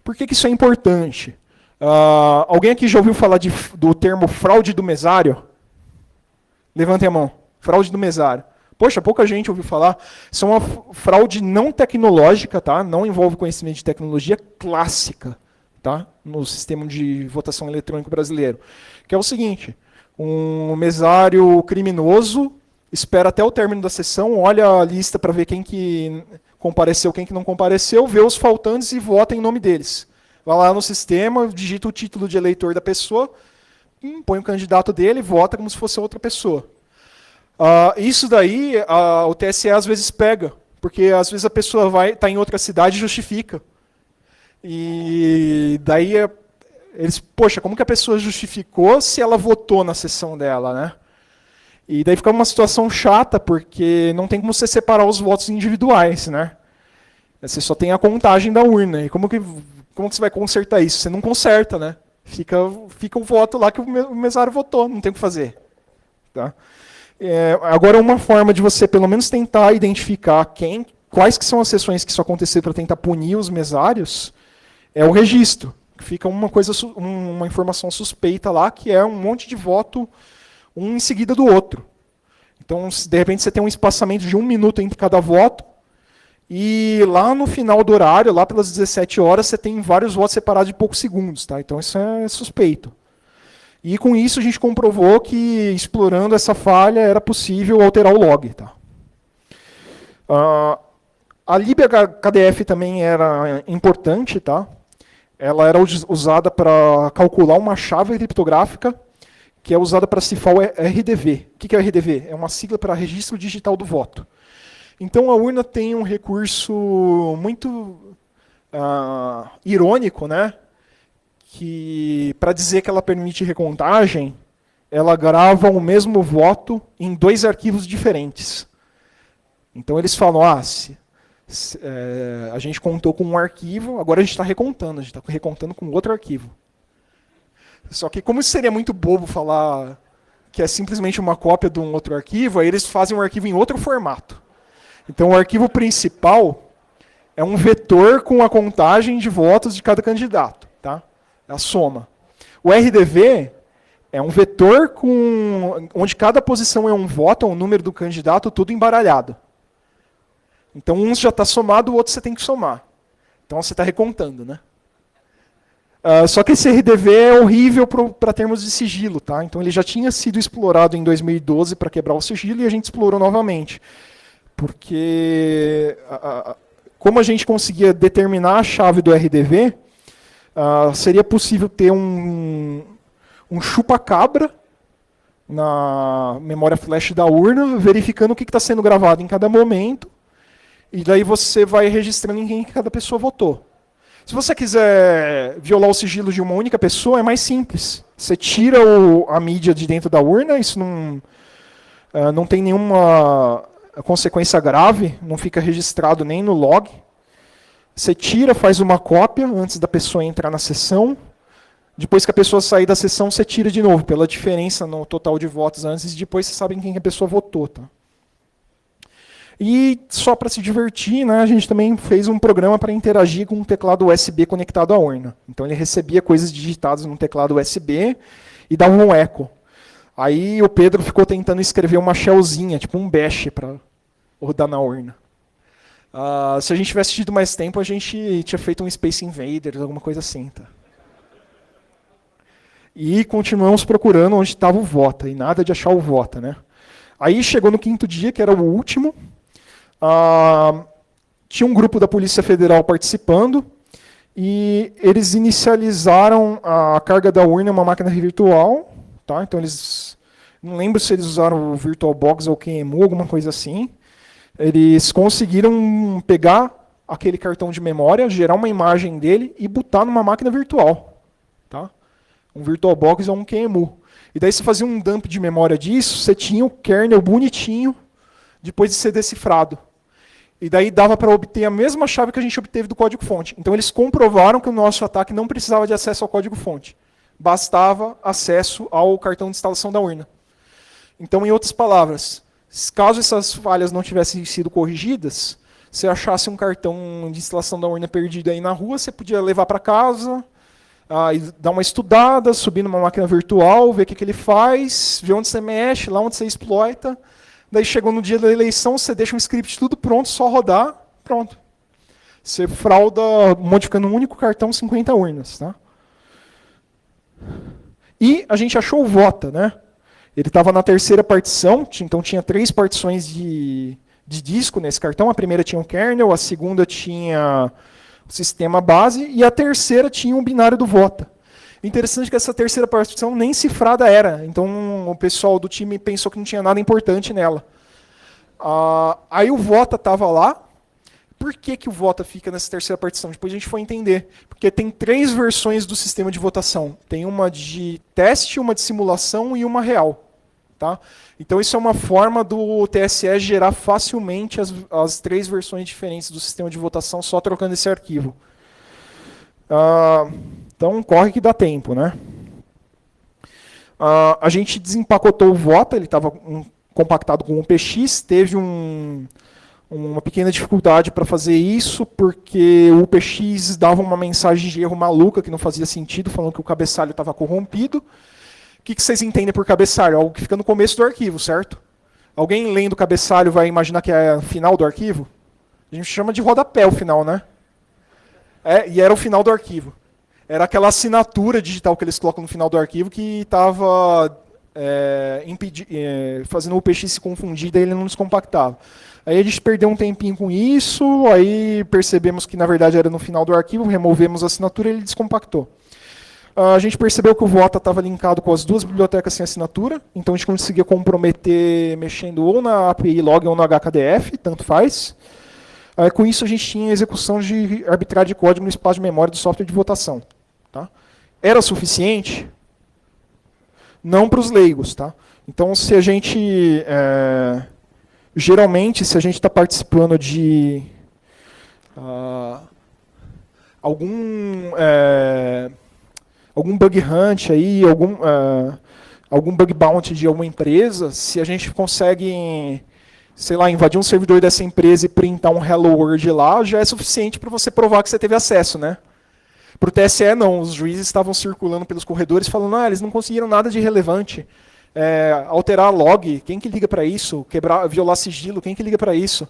Por que isso é importante? Alguém aqui já ouviu falar do termo fraude do mesário? Levantem a mão. Fraude do mesário. Poxa, pouca gente ouviu falar. Isso é uma fraude não tecnológica, tá? Não envolve conhecimento de tecnologia clássica. Tá? No sistema de votação eletrônico brasileiro, que é o seguinte, um mesário criminoso espera até o término da sessão, olha a lista para ver quem que compareceu, quem que não compareceu, vê os faltantes e vota em nome deles. Vai lá no sistema, digita o título de eleitor da pessoa, põe o candidato dele e vota como se fosse outra pessoa. Isso daí o TSE às vezes pega, porque às vezes a pessoa está em outra cidade e justifica. E daí poxa, como que a pessoa justificou se ela votou na sessão dela, né? E daí fica uma situação chata, porque não tem como você separar os votos individuais, né? Você só tem a contagem da urna. E como que você vai consertar isso? Você não conserta, né? Fica o voto lá que o mesário votou, não tem o que fazer. Tá? Agora, uma forma de você pelo menos tentar identificar quais que são as sessões que isso aconteceu para tentar punir os mesários, é o registro. Fica uma informação suspeita lá, que é um monte de voto, um em seguida do outro. Então, de repente, você tem um espaçamento de 1 minuto entre cada voto, e lá no final do horário, lá pelas 17 horas, você tem vários votos separados de poucos segundos. Tá? Então, isso é suspeito. E com isso, a gente comprovou que, explorando essa falha, era possível alterar o log. Tá? A libhkdf também era importante, tá? Ela era usada para calcular uma chave criptográfica que é usada para cifrar o RDV. O que é o RDV? É uma sigla para Registro Digital do Voto. Então a urna tem um recurso muito irônico, né? Que para dizer que ela permite recontagem, ela grava o mesmo voto em 2 arquivos diferentes. Então eles falam, a gente contou com um arquivo, agora a gente está recontando, a gente está recontando com outro arquivo. Só que como seria muito bobo falar que é simplesmente uma cópia de um outro arquivo, aí eles fazem um arquivo em outro formato. Então o arquivo principal é um vetor com a contagem de votos de cada candidato, tá? É a soma. O RDV é um vetor onde cada posição é um voto, é um número do candidato, tudo embaralhado. Então um já está somado, o outro você tem que somar. Então você está recontando, né? Só que esse RDV é horrível para termos de sigilo, tá? Então ele já tinha sido explorado em 2012 para quebrar o sigilo e a gente explorou novamente. Porque como a gente conseguia determinar a chave do RDV, seria possível ter um chupa-cabra na memória flash da urna, verificando o que está sendo gravado em cada momento, e daí você vai registrando em quem cada pessoa votou. Se você quiser violar o sigilo de uma única pessoa, é mais simples. Você tira a mídia de dentro da urna, isso não tem nenhuma consequência grave, não fica registrado nem no log. Você tira, faz uma cópia antes da pessoa entrar na sessão. Depois que a pessoa sair da sessão, você tira de novo, pela diferença no total de votos antes, e depois você sabe em quem a pessoa votou. Tá? E só para se divertir, né, a gente também fez um programa para interagir com um teclado USB conectado à urna. Então ele recebia coisas digitadas no teclado USB e dava um eco. Aí o Pedro ficou tentando escrever uma shellzinha, tipo um bash, para rodar na urna. Se a gente tivesse tido mais tempo, a gente tinha feito um Space Invaders, alguma coisa assim. Tá? E continuamos procurando onde estava o Vota, e nada de achar o Vota. Né? Aí chegou no 5º dia, que era o último. Tinha um grupo da Polícia Federal participando, e eles inicializaram a carga da urna em uma máquina virtual. Tá? Então eles, não lembro se eles usaram o VirtualBox ou o QEMU, alguma coisa assim. Eles conseguiram pegar aquele cartão de memória, gerar uma imagem dele e botar numa máquina virtual. Tá? Um VirtualBox ou um QEMU. E daí você fazia um dump de memória disso, você tinha o kernel bonitinho, depois de ser decifrado. E daí dava para obter a mesma chave que a gente obteve do código-fonte. Então eles comprovaram que o nosso ataque não precisava de acesso ao código-fonte. Bastava acesso ao cartão de instalação da urna. Então, em outras palavras, caso essas falhas não tivessem sido corrigidas, se achasse um cartão de instalação da urna perdido aí na rua, você podia levar para casa, e dar uma estudada, subir numa máquina virtual, ver o que ele faz, ver onde você mexe, lá onde você exploita. Daí chegou no dia da eleição, você deixa um script tudo pronto, só rodar, pronto. Você frauda, modificando um único cartão, 50 urnas. Tá? E a gente achou o Vota, né? Ele estava na 3ª partição, então tinha 3 partições de disco nesse cartão. A primeira tinha o kernel, a segunda tinha o sistema base, e a 3ª tinha o binário do Vota. Interessante que essa 3ª partição nem cifrada era, então o pessoal do time pensou que não tinha nada importante nela. Aí o Vota estava lá. Por que o Vota fica nessa 3ª partição? Depois a gente foi entender. Porque tem 3 versões do sistema de votação. Tem uma de teste, uma de simulação e uma real. Tá? Então isso é uma forma do TSE gerar facilmente as 3 versões diferentes do sistema de votação só trocando esse arquivo. Então corre que dá tempo. Né? A gente desempacotou o Vota, ele estava compactado com o PX, teve uma pequena dificuldade para fazer isso, porque o PX dava uma mensagem de erro maluca, que não fazia sentido, falando que o cabeçalho estava corrompido. O que vocês entendem por cabeçalho? Algo que fica no começo do arquivo, certo? Alguém lendo o cabeçalho vai imaginar que é o final do arquivo? A gente chama de rodapé o final, né? E era o final do arquivo. Era aquela assinatura digital que eles colocam no final do arquivo que estava fazendo o PX se confundir, daí ele não descompactava. Aí a gente perdeu um tempinho com isso, aí percebemos que na verdade era no final do arquivo, removemos a assinatura e ele descompactou. A gente percebeu que o Vota estava linkado com as duas bibliotecas sem assinatura, então a gente conseguia comprometer mexendo ou na API log ou no HKDF, tanto faz. Com isso a gente tinha execução de arbitragem de código no espaço de memória do software de votação. Tá? Era suficiente? Não para os leigos. Tá? Então, se a gente... geralmente, se a gente está participando de algum bug hunt aí, algum bug bounty de alguma empresa, se a gente consegue, sei lá, invadir um servidor dessa empresa e printar um Hello World lá, já é suficiente para você provar que você teve acesso, né? Para o TSE não, os juízes estavam circulando pelos corredores falando, eles não conseguiram nada de relevante. Alterar log, quem que liga para isso? Violar sigilo, quem que liga para isso?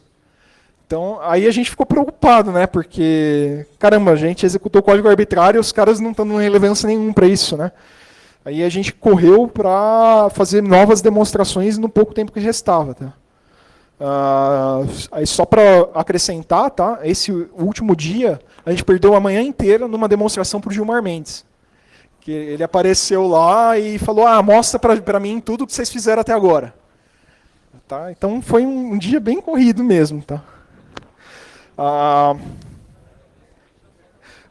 Então, aí a gente ficou preocupado, né? Porque, caramba, a gente executou o código arbitrário e os caras não estão dando relevância nenhuma para isso, né? Aí a gente correu para fazer novas demonstrações no pouco tempo que restava, tá? Aí só para acrescentar, tá? Esse último dia, a gente perdeu a manhã inteira numa demonstração para o Gilmar Mendes. Que ele apareceu lá e falou, mostra para mim tudo que vocês fizeram até agora. Tá? Então foi um dia bem corrido mesmo, tá?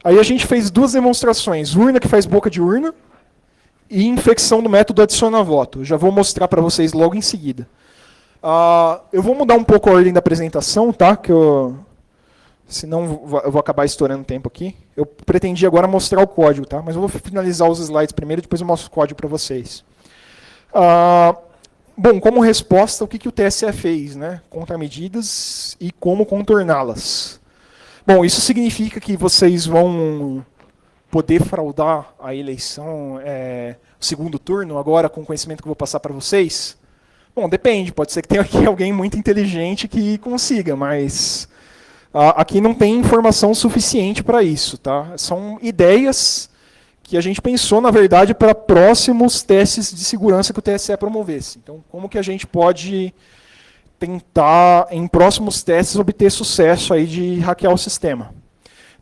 Aí a gente fez duas demonstrações, urna que faz boca de urna e infecção do método adiciona voto. Já vou mostrar para vocês logo em seguida. Eu vou mudar um pouco a ordem da apresentação, tá? Senão eu vou acabar estourando tempo aqui. Eu pretendi agora mostrar o código, tá? Mas eu vou finalizar os slides primeiro, depois eu mostro o código para vocês. Bom, como resposta, o que o TSE fez, né? Contramedidas e como contorná-las. Bom, isso significa que vocês vão poder fraudar a eleição, segundo turno, agora com o conhecimento que eu vou passar para vocês? Bom, depende, pode ser que tenha aqui alguém muito inteligente que consiga, mas aqui não tem informação suficiente para isso, tá? São ideias que a gente pensou, na verdade, para próximos testes de segurança que o TSE promovesse. Então, como que a gente pode tentar, em próximos testes, obter sucesso aí de hackear o sistema?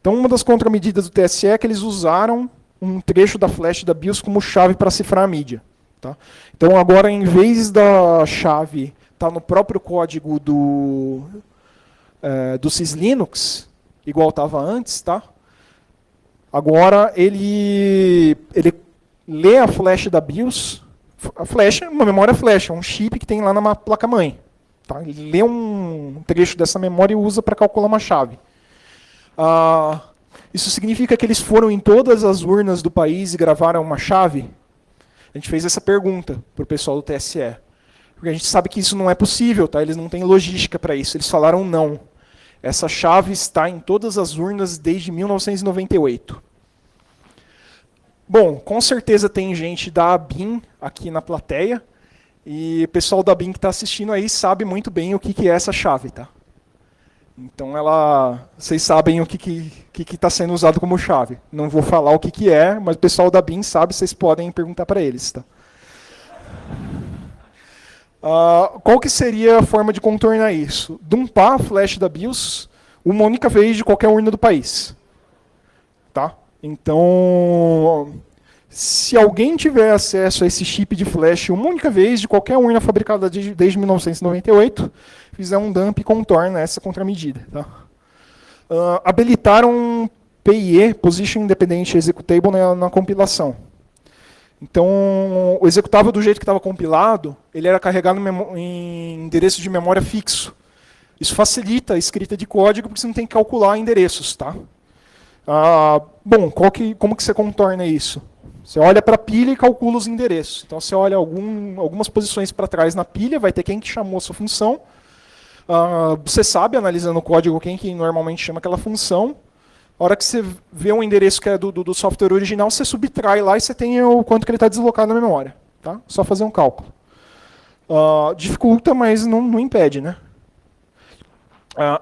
Então, uma das contramedidas do TSE é que eles usaram um trecho da flash da BIOS como chave para cifrar a mídia. Tá? Então, agora, em vez da chave estar no próprio código do Syslinux, igual estava antes, tá? Agora ele lê a flash da BIOS. A flash é uma memória flash, é um chip que tem lá na placa-mãe. Tá? Ele lê um trecho dessa memória e usa para calcular uma chave. Isso significa que eles foram em todas as urnas do país e gravaram uma chave? A gente fez essa pergunta para o pessoal do TSE. Porque a gente sabe que isso não é possível, tá? Eles não têm logística para isso. Eles falaram não. Essa chave está em todas as urnas desde 1998. Bom, com certeza tem gente da ABIN aqui na plateia. E o pessoal da ABIN que está assistindo aí sabe muito bem o que é essa chave, tá? Então vocês sabem o que está sendo usado como chave. Não vou falar o que é, mas o pessoal da BIM sabe, vocês podem perguntar para eles. Tá? Qual que seria a forma de contornar isso? Dumpar a flash da BIOS uma única vez de qualquer urna do país. Tá? Então, se alguém tiver acesso a esse chip de flash uma única vez de qualquer urna fabricada desde 1998, fizer um dump e contorna essa contramedida. Tá? Habilitaram PIE, Position Independent Executable, na compilação. Então, o executável do jeito que estava compilado, ele era carregado em endereço de memória fixo. Isso facilita a escrita de código, porque você não tem que calcular endereços. Tá? Bom, como que você contorna isso? Você olha para a pilha e calcula os endereços. Então, você olha algumas posições para trás na pilha, vai ter quem que chamou a sua função. Você sabe, analisando o código, quem que normalmente chama aquela função. A hora que você vê um endereço que é do software original, você subtrai lá e você tem o quanto que ele está deslocado na memória. Tá? Só fazer um cálculo. Dificulta, mas não impede. Né?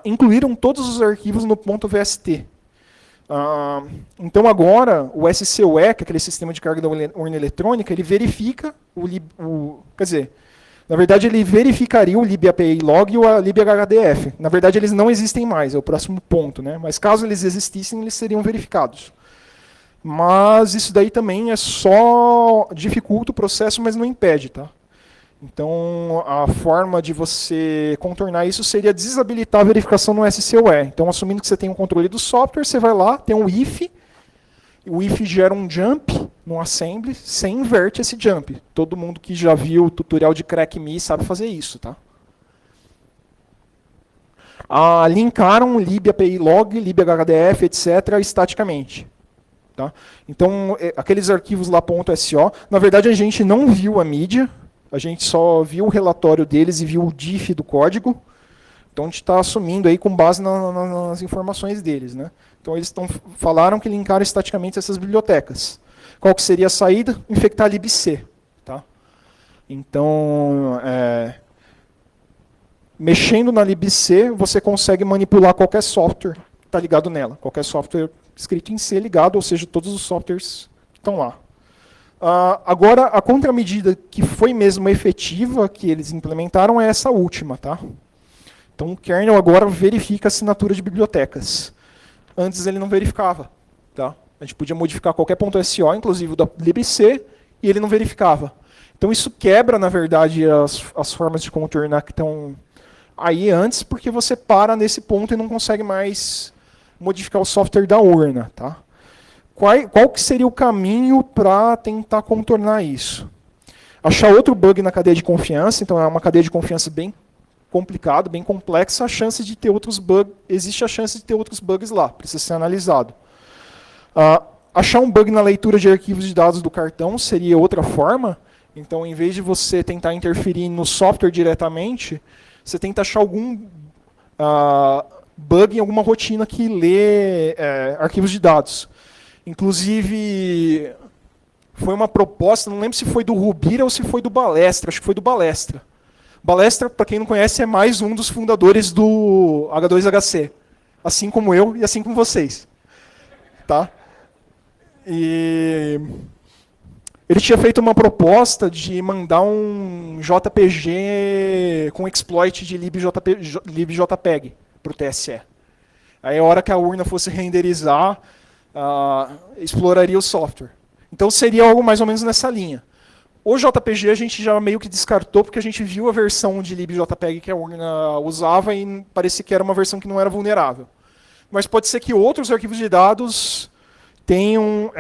Incluíram todos os arquivos no .vst. Então agora, o SCUE, que é aquele sistema de carga da urna eletrônica, ele verifica quer dizer, na verdade ele verificaria o libapi log e o libhdf. Na verdade eles não existem mais, é o próximo ponto, né? Mas caso eles existissem, eles seriam verificados. mas isso daí também é só dificulta o processo, mas não impede, tá? Então, a forma de você contornar isso seria desabilitar a verificação no SCOE. Então, assumindo que você tem um controle do software, você vai lá, tem um if, o if gera um jump no assembly, você inverte esse jump. Todo mundo que já viu o tutorial de CrackMe sabe fazer isso, tá? Linkaram lib API log, lib HDF, etc., estaticamente. Tá? Então, aqueles arquivos lá .so, na verdade a gente não viu a mídia, a gente só viu o relatório deles e viu o diff do código. Então a gente está assumindo aí com base nas informações deles. Né? Então eles falaram que linkaram estaticamente essas bibliotecas. Qual que seria a saída? Infectar libc. Tá? Então, mexendo na libc, você consegue manipular qualquer software que está ligado nela. Qualquer software escrito em C ligado, ou seja, todos os softwares que estão lá. Agora, a contramedida que foi mesmo efetiva, que eles implementaram, é essa última. Tá? Então, o kernel agora verifica a assinatura de bibliotecas. Antes ele não verificava. Tá? A gente podia modificar qualquer .so, inclusive o da libc, e ele não verificava. Então, isso quebra, na verdade, as formas de contornar que estão aí antes, porque você para nesse ponto e não consegue mais modificar o software da urna. Tá? Qual que seria o caminho para tentar contornar isso? Achar outro bug na cadeia de confiança, então é uma cadeia de confiança bem complicada, bem complexa, existe a chance de ter outros bugs lá, precisa ser analisado. Achar um bug na leitura de arquivos de dados do cartão seria outra forma, então em vez de você tentar interferir no software diretamente, você tenta achar algum bug em alguma rotina que lê arquivos de dados. Inclusive, foi uma proposta, não lembro se foi do Rubira ou se foi do Balestra, acho que foi do Balestra. Balestra, para quem não conhece, é mais um dos fundadores do H2HC, assim como eu e assim como vocês. Tá? E ele tinha feito uma proposta de mandar um JPG com exploit de libjpeg para o TSE. Aí, a hora que a urna fosse renderizar, exploraria o software. Então seria algo mais ou menos nessa linha. O JPG a gente já meio que descartou, porque a gente viu a versão de libjpeg que a urna usava e parecia que era uma versão que não era vulnerável. Mas pode ser que outros arquivos de dados tenham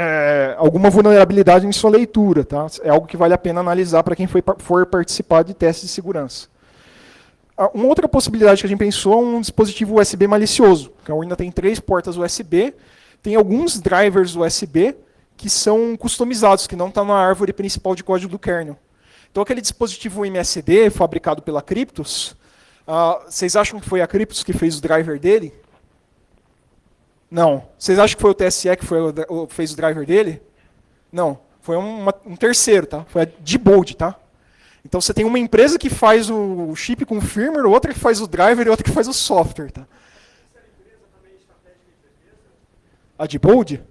alguma vulnerabilidade em sua leitura. Tá? É algo que vale a pena analisar para quem for participar de testes de segurança. Uma outra possibilidade que a gente pensou é um dispositivo USB malicioso. A urna tem 3 portas USB, tem alguns drivers USB que são customizados, que não estão na árvore principal de código do kernel. Então, aquele dispositivo MSD, fabricado pela Cryptos, vocês acham que foi a Cryptos que fez o driver dele? Não. Vocês acham que foi o TSE que fez o driver dele? Não. Foi um terceiro, tá? Foi a Diebold, tá? Então, você tem uma empresa que faz o chip com firmware, outra que faz o driver e outra que faz o software, tá? A Diebold?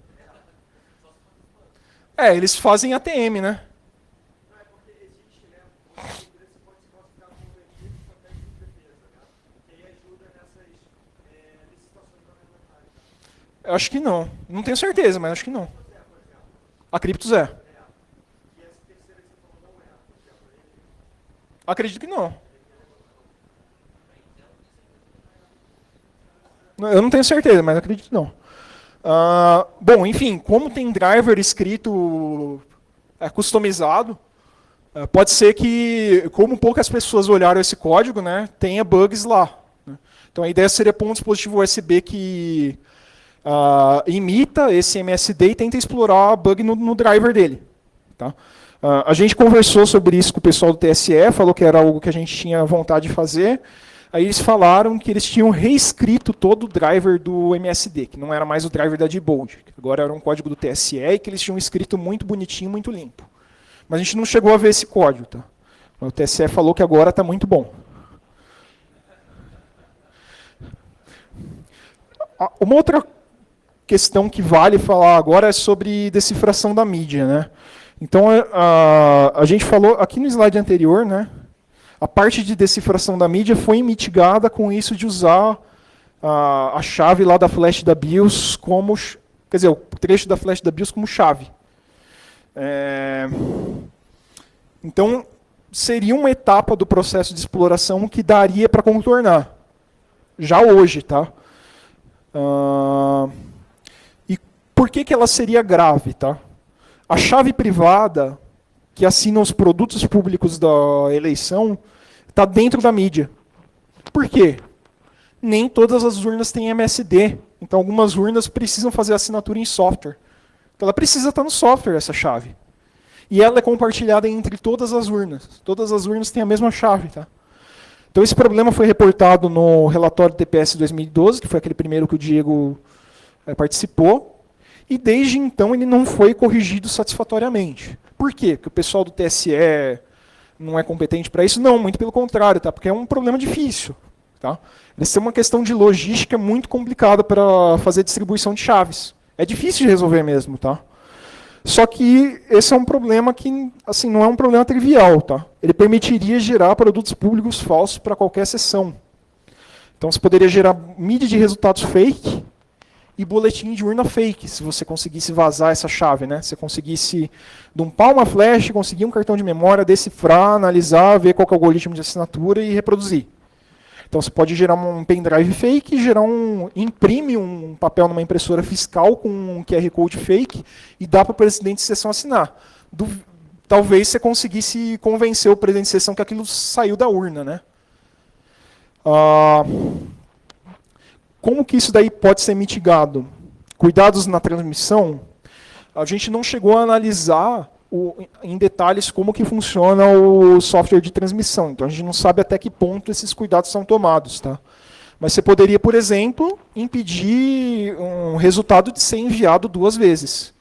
Eles fazem ATM, né? Eu acho que não. Não tenho certeza, mas acho que não. A Cryptos é. Acredito que não. Eu não tenho certeza, mas acredito que não. Bom, enfim, como tem driver escrito customizado, pode ser que, como poucas pessoas olharam esse código, né, tenha bugs lá. Né? Então a ideia seria pôr um dispositivo USB que imita esse MSD e tenta explorar bug no driver dele. Tá? A gente conversou sobre isso com o pessoal do TSE, falou que era algo que a gente tinha vontade de fazer. Aí eles falaram que eles tinham reescrito todo o driver do MSD, que não era mais o driver da Diebold, que agora era um código do TSE e que eles tinham escrito muito bonitinho, muito limpo. Mas a gente não chegou a ver esse código. Tá? O TSE falou que agora está muito bom. Uma outra questão que vale falar agora é sobre decifração da mídia. Né? Então, a gente falou aqui no slide anterior, né? A parte de decifração da mídia foi mitigada com isso de usar a chave lá da flash da BIOS como quer dizer, o trecho da flash da BIOS como chave. Então, seria uma etapa do processo de exploração que daria para contornar. Já hoje, tá? E por que ela seria grave, tá? A chave privada que assina os produtos públicos da eleição está dentro da mídia. Por quê? Nem todas as urnas têm MSD. Então, algumas urnas precisam fazer assinatura em software. Então, ela precisa estar no software, essa chave. E ela é compartilhada entre todas as urnas. Todas as urnas têm a mesma chave. Tá? Então, esse problema foi reportado no relatório do TPS 2012, que foi aquele primeiro que o Diego participou. E, desde então, ele não foi corrigido satisfatoriamente. Por quê? Porque o pessoal do TSE não é competente para isso? Não, muito pelo contrário, tá? Porque é um problema difícil. Tá? Eles têm uma questão de logística muito complicada para fazer distribuição de chaves. É difícil de resolver mesmo. Tá? Só que esse é um problema que assim, não é um problema trivial. Tá? Ele permitiria gerar produtos públicos falsos para qualquer sessão. Então você poderia gerar mídia de resultados fake e boletim de urna fake, se você conseguisse vazar essa chave. Né? Se você conseguisse dumpar uma flash, conseguir um cartão de memória, decifrar, analisar, ver qual que é o algoritmo de assinatura e reproduzir. Então você pode gerar um pendrive fake, imprime um papel numa impressora fiscal com um QR Code fake e dá para o presidente de sessão assinar. Talvez você conseguisse convencer o presidente de sessão que aquilo saiu da urna. Né? Como que isso daí pode ser mitigado? Cuidados na transmissão, a gente não chegou a analisar em detalhes como que funciona o software de transmissão. Então a gente não sabe até que ponto esses cuidados são tomados. Tá? Mas você poderia, por exemplo, impedir um resultado de ser enviado 2 vezes.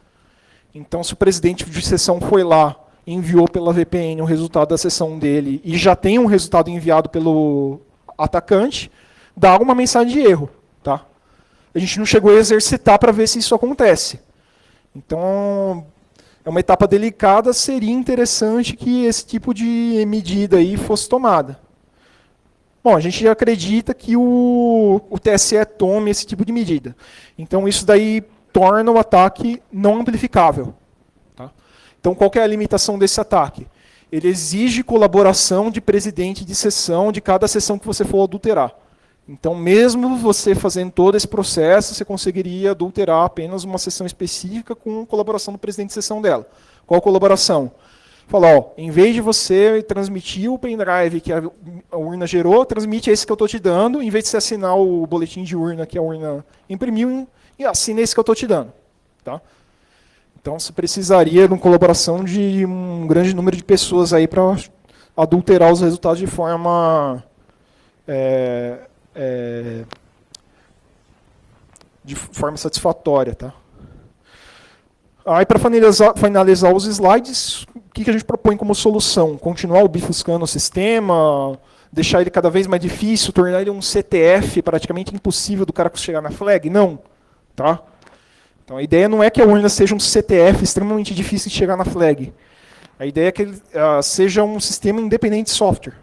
Então se o presidente de sessão foi lá, enviou pela VPN o resultado da sessão dele e já tem um resultado enviado pelo atacante, dá uma mensagem de erro. Tá? A gente não chegou a exercitar para ver se isso acontece. Então, é uma etapa delicada, seria interessante que esse tipo de medida aí fosse tomada. Bom, a gente acredita que o TSE tome esse tipo de medida. Então, isso daí torna o ataque não amplificável. Tá? Então, qual que é a limitação desse ataque? Ele exige colaboração de presidente de sessão de cada sessão que você for adulterar. Então, mesmo você fazendo todo esse processo, você conseguiria adulterar apenas uma sessão específica com colaboração do presidente de sessão dela. Qual colaboração? Falar, em vez de você transmitir o pendrive que a urna gerou, transmite esse que eu estou te dando, em vez de você assinar o boletim de urna que a urna imprimiu, e assina esse que eu estou te dando. Tá? Então, você precisaria de uma colaboração de um grande número de pessoas aí para adulterar os resultados de forma... de forma satisfatória. Tá? Aí, para finalizar os slides, o que a gente propõe como solução? Continuar obfuscando o sistema, deixar ele cada vez mais difícil, tornar ele um CTF praticamente impossível do cara chegar na flag? Não. Tá? Então, a ideia não é que a urna seja um CTF extremamente difícil de chegar na flag. A ideia é que ele seja um sistema independente de software.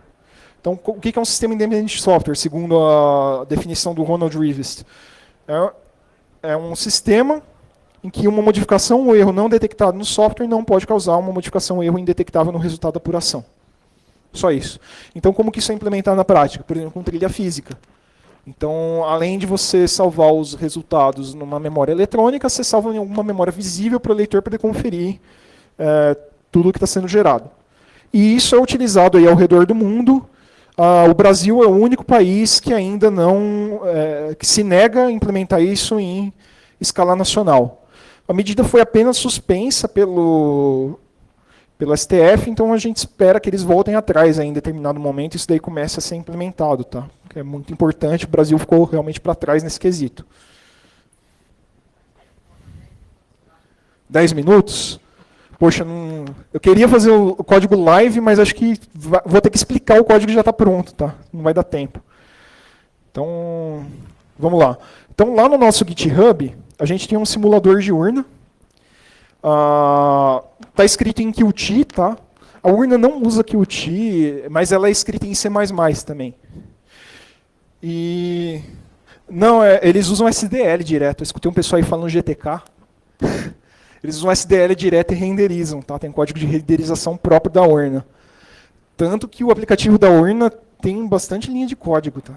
Então, o que é um sistema independente de software, segundo a definição do Ronald Rivest? É um sistema em que uma modificação ou erro não detectado no software não pode causar uma modificação ou erro indetectável no resultado da apuração. Só isso. Então, como que isso é implementado na prática? Por exemplo, com trilha física. Então, além de você salvar os resultados numa memória eletrônica, você salva em alguma memória visível para o leitor poder conferir tudo o que está sendo gerado. E isso é utilizado aí ao redor do mundo. O Brasil é o único país que ainda não que se nega a implementar isso em escala nacional. A medida foi apenas suspensa pelo STF, então a gente espera que eles voltem atrás em determinado momento e isso daí comece a ser implementado. Tá? É muito importante, o Brasil ficou realmente para trás nesse quesito. 10 minutos? Poxa, eu queria fazer o código live, mas acho que vou ter que explicar o código que já está pronto, tá? Não vai dar tempo. Então, vamos lá. Então, lá no nosso GitHub, a gente tem um simulador de urna. Está escrito em Qt, tá? A urna não usa Qt, mas ela é escrita em C++ também. Não, eles usam SDL direto. Eu escutei um pessoal aí falando GTK. Eles usam SDL direto e renderizam, tá? Tem código de renderização próprio da urna. Tanto que o aplicativo da urna tem bastante linha de código, tá?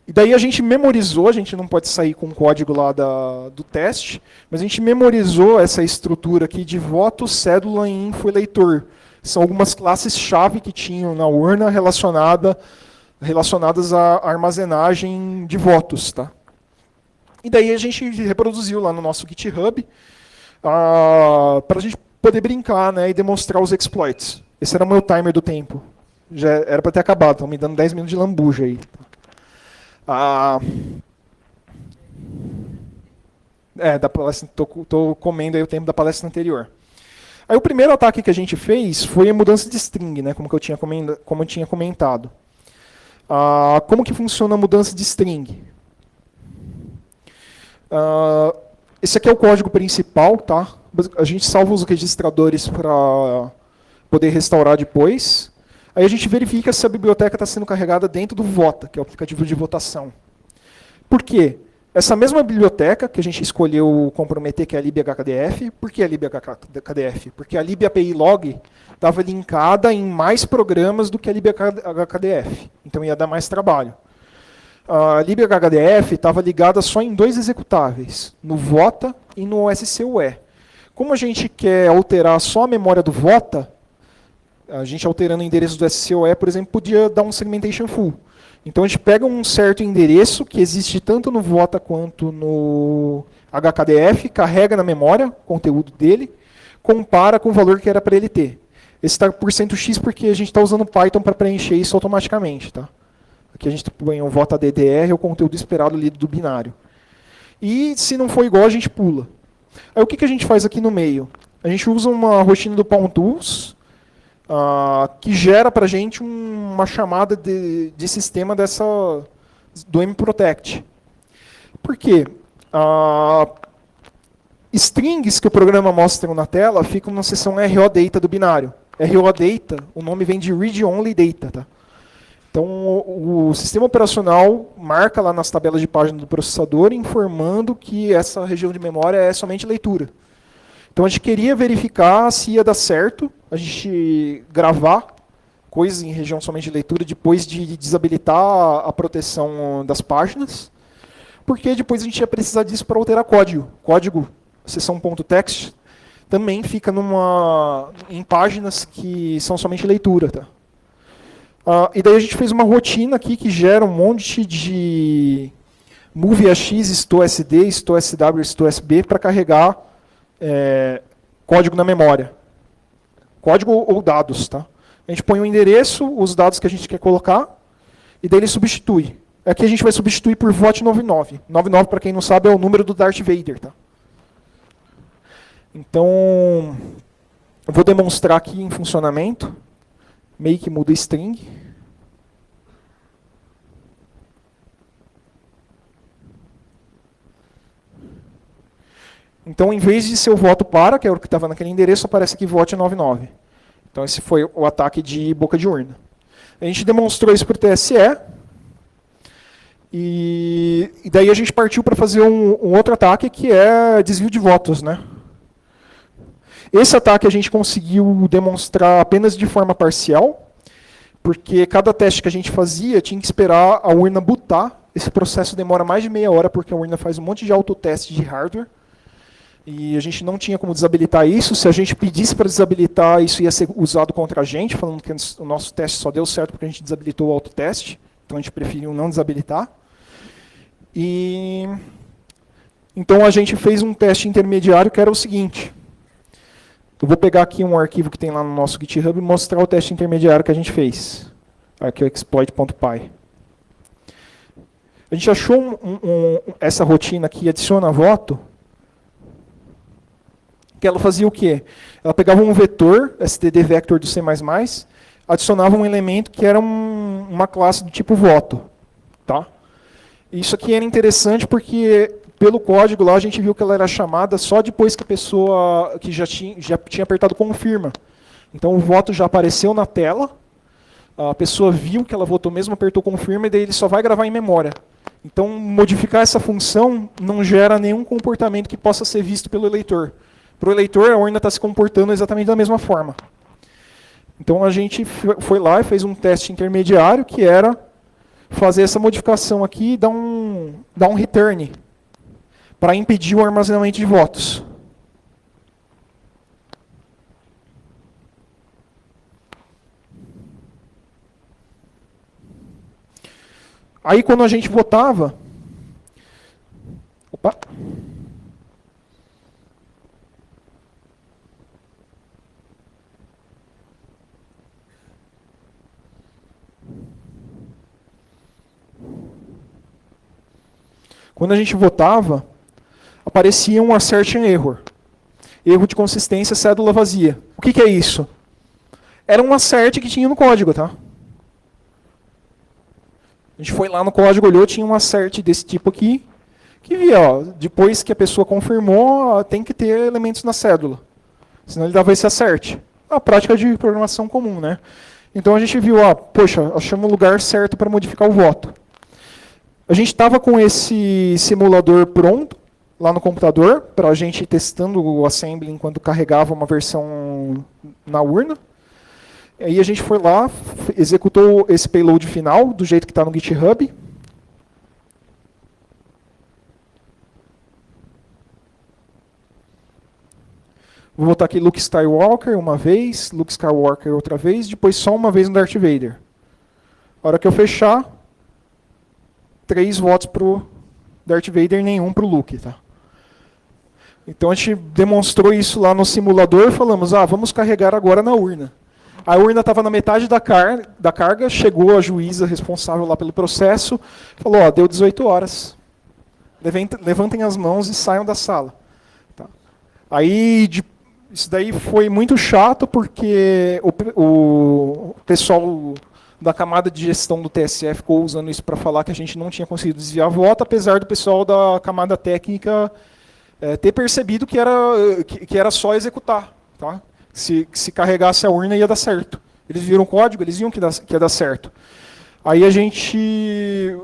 E daí a gente memorizou, a gente não pode sair com o código lá do teste, mas a gente memorizou essa estrutura aqui de voto, cédula e info eleitor. São algumas classes-chave que tinham na urna relacionadas à armazenagem de votos, tá? E daí a gente reproduziu lá no nosso GitHub para a gente poder brincar, né, e demonstrar os exploits. Esse era o meu timer do tempo. Já era para ter acabado, estão me dando 10 minutos de lambuja aí. Da palestra, tô comendo aí o tempo da palestra anterior. Aí o primeiro ataque que a gente fez foi a mudança de string, né, como eu tinha comentado. Como que funciona a mudança de string? Esse aqui é o código principal, tá? A gente salva os registradores para poder restaurar depois. Aí a gente verifica se a biblioteca está sendo carregada dentro do Vota, que é o aplicativo de votação. Por quê? Essa mesma biblioteca que a gente escolheu comprometer, que é a libHKDF, por que a libHKDF? Porque a libAPI-log estava linkada em mais programas do que a libHKDF, então ia dar mais trabalho. A libHKDF estava ligada só em 2 executáveis, no Vota e no SCUE. Como a gente quer alterar só a memória do Vota, a gente alterando o endereço do SCUE, por exemplo, podia dar um segmentation full. Então a gente pega um certo endereço que existe tanto no Vota quanto no HKDF, carrega na memória o conteúdo dele, compara com o valor que era para ele ter. Esse está por %x porque a gente está usando Python para preencher isso automaticamente. Tá? Aqui a gente põe um Vota DDR, o conteúdo esperado lido do binário. E se não for igual, a gente pula. Aí o que a gente faz aqui no meio? A gente usa uma rotina do PalmTools, que gera para a gente uma chamada de sistema do mProtect. Por quê? Strings que o programa mostra na tela ficam na seção RO-Data do binário. RO-Data, o nome vem de Read Only Data. Tá? Então, o sistema operacional marca lá nas tabelas de página do processador, informando que essa região de memória é somente leitura. Então, a gente queria verificar se ia dar certo a gente gravar coisas em região somente de leitura depois de desabilitar a proteção das páginas, porque depois a gente ia precisar disso para alterar código. Código, seção .text, também fica em páginas que são somente leitura. Tá? E daí a gente fez uma rotina aqui que gera um monte de moveAX, STOSD, STOSW, STOSB para carregar código na memória. Código ou dados. Tá? A gente põe o endereço, os dados que a gente quer colocar, e daí ele substitui. Aqui a gente vai substituir por VOT99. 99, para quem não sabe, é o número do Darth Vader. Tá? Então, eu vou demonstrar aqui em funcionamento. Make muda string. Então, em vez de ser o voto para, que é o que estava naquele endereço, aparece aqui VOT99. Então, esse foi o ataque de boca de urna. A gente demonstrou isso para o TSE. E daí a gente partiu para fazer um outro ataque, que é desvio de votos. Né? Esse ataque a gente conseguiu demonstrar apenas de forma parcial, porque cada teste que a gente fazia tinha que esperar a urna bootar. Esse processo demora mais de meia hora, porque a urna faz um monte de autoteste de hardware. E a gente não tinha como desabilitar isso. Se a gente pedisse para desabilitar, isso ia ser usado contra a gente, falando que o nosso teste só deu certo porque a gente desabilitou o autoteste. Então a gente preferiu não desabilitar. Então a gente fez um teste intermediário que era o seguinte. Eu vou pegar aqui um arquivo que tem lá no nosso GitHub e mostrar o teste intermediário que a gente fez. Aqui é o exploit.py. A gente achou essa rotina que adiciona voto, que ela fazia o quê? Ela pegava um vetor, std vector do C++, adicionava um elemento que era uma classe do tipo voto. Tá? Isso aqui era interessante porque, pelo código lá, a gente viu que ela era chamada só depois que a pessoa que já tinha apertado confirma. Então o voto já apareceu na tela, a pessoa viu que ela votou mesmo, apertou confirma, e daí ele só vai gravar em memória. Então, modificar essa função não gera nenhum comportamento que possa ser visto pelo eleitor. Para o eleitor, a urna está se comportando exatamente da mesma forma. Então, a gente foi lá e fez um teste intermediário, que era fazer essa modificação aqui e dar um return, para impedir o armazenamento de votos. Aí, quando a gente votava... Opa! Quando a gente votava, aparecia um assertion error. Erro de consistência, cédula vazia. O que é isso? Era um assert que tinha no código, tá? A gente foi lá no código, olhou, tinha um assert desse tipo aqui, que via, ó, depois que a pessoa confirmou, ó, tem que ter elementos na cédula. Senão ele dava esse assert. A prática de programação comum, né? Então a gente viu, ó, poxa, achamos o lugar certo para modificar o voto. A gente estava com esse simulador pronto, lá no computador, para a gente ir testando o assembly enquanto carregava uma versão na urna. Aí a gente foi lá, executou esse payload final, do jeito que está no GitHub. Vou botar aqui Luke Skywalker uma vez, Luke Skywalker outra vez, depois só uma vez no Darth Vader. A hora que eu fechar, 3 votos para o Darth Vader e nenhum para o Luke. Tá? Então a gente demonstrou isso lá no simulador e falamos, vamos carregar agora na urna. A urna estava na metade da carga, chegou a juíza responsável lá pelo processo, falou, deu 18 horas. Levantem as mãos e saiam da sala. Tá. Aí, isso daí foi muito chato, porque o pessoal da camada de gestão do TSE ficou usando isso para falar que a gente não tinha conseguido desviar voto, apesar do pessoal da camada técnica ter percebido que era só executar. Tá? Se carregasse a urna ia dar certo. Eles viram o código, eles viam que ia dar certo. Aí a gente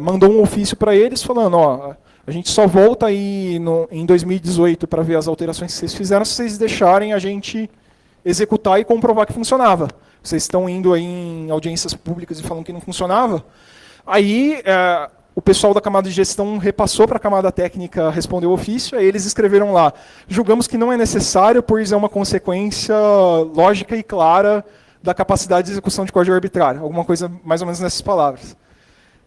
mandou um ofício para eles falando, a gente só volta aí em 2018 para ver as alterações que vocês fizeram se vocês deixarem a gente executar e comprovar que funcionava. Vocês estão indo aí em audiências públicas e falando que não funcionava. Aí o pessoal da camada de gestão repassou para a camada técnica responder o ofício, aí eles escreveram lá, julgamos que não é necessário, pois é uma consequência lógica e clara da capacidade de execução de código arbitrário. Alguma coisa mais ou menos nessas palavras.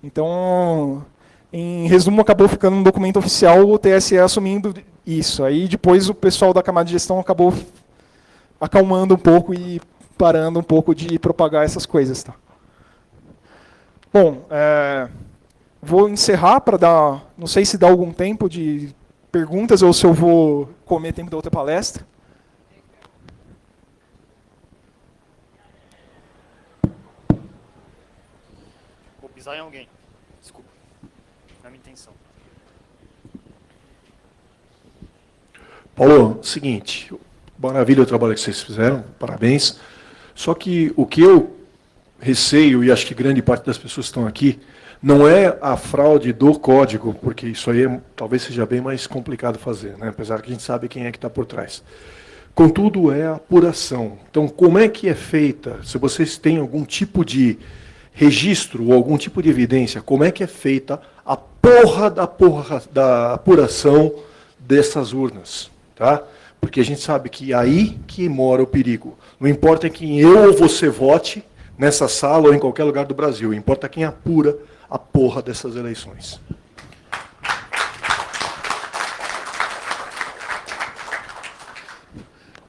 Então, em resumo, acabou ficando um documento oficial, o TSE assumindo isso. Aí depois o pessoal da camada de gestão acabou acalmando um pouco e parando um pouco de propagar essas coisas. Tá? Bom, vou encerrar para dar, não sei se dá algum tempo de perguntas ou se eu vou comer tempo da outra palestra. Vou pisar em alguém. Desculpa. Não é a minha intenção. Paulo, seguinte, maravilha o trabalho que vocês fizeram, parabéns. Só que o que eu receio, e acho que grande parte das pessoas que estão aqui, não é a fraude do código, porque isso aí talvez seja bem mais complicado fazer, né? Apesar que a gente sabe quem é que está por trás. Contudo, é a apuração. Então, como é que é feita? Se vocês têm algum tipo de registro ou algum tipo de evidência, como é que é feita a porra da apuração dessas urnas? Tá? Porque a gente sabe que é aí que mora o perigo. Não importa quem eu ou você vote nessa sala ou em qualquer lugar do Brasil, importa quem apura a porra dessas eleições.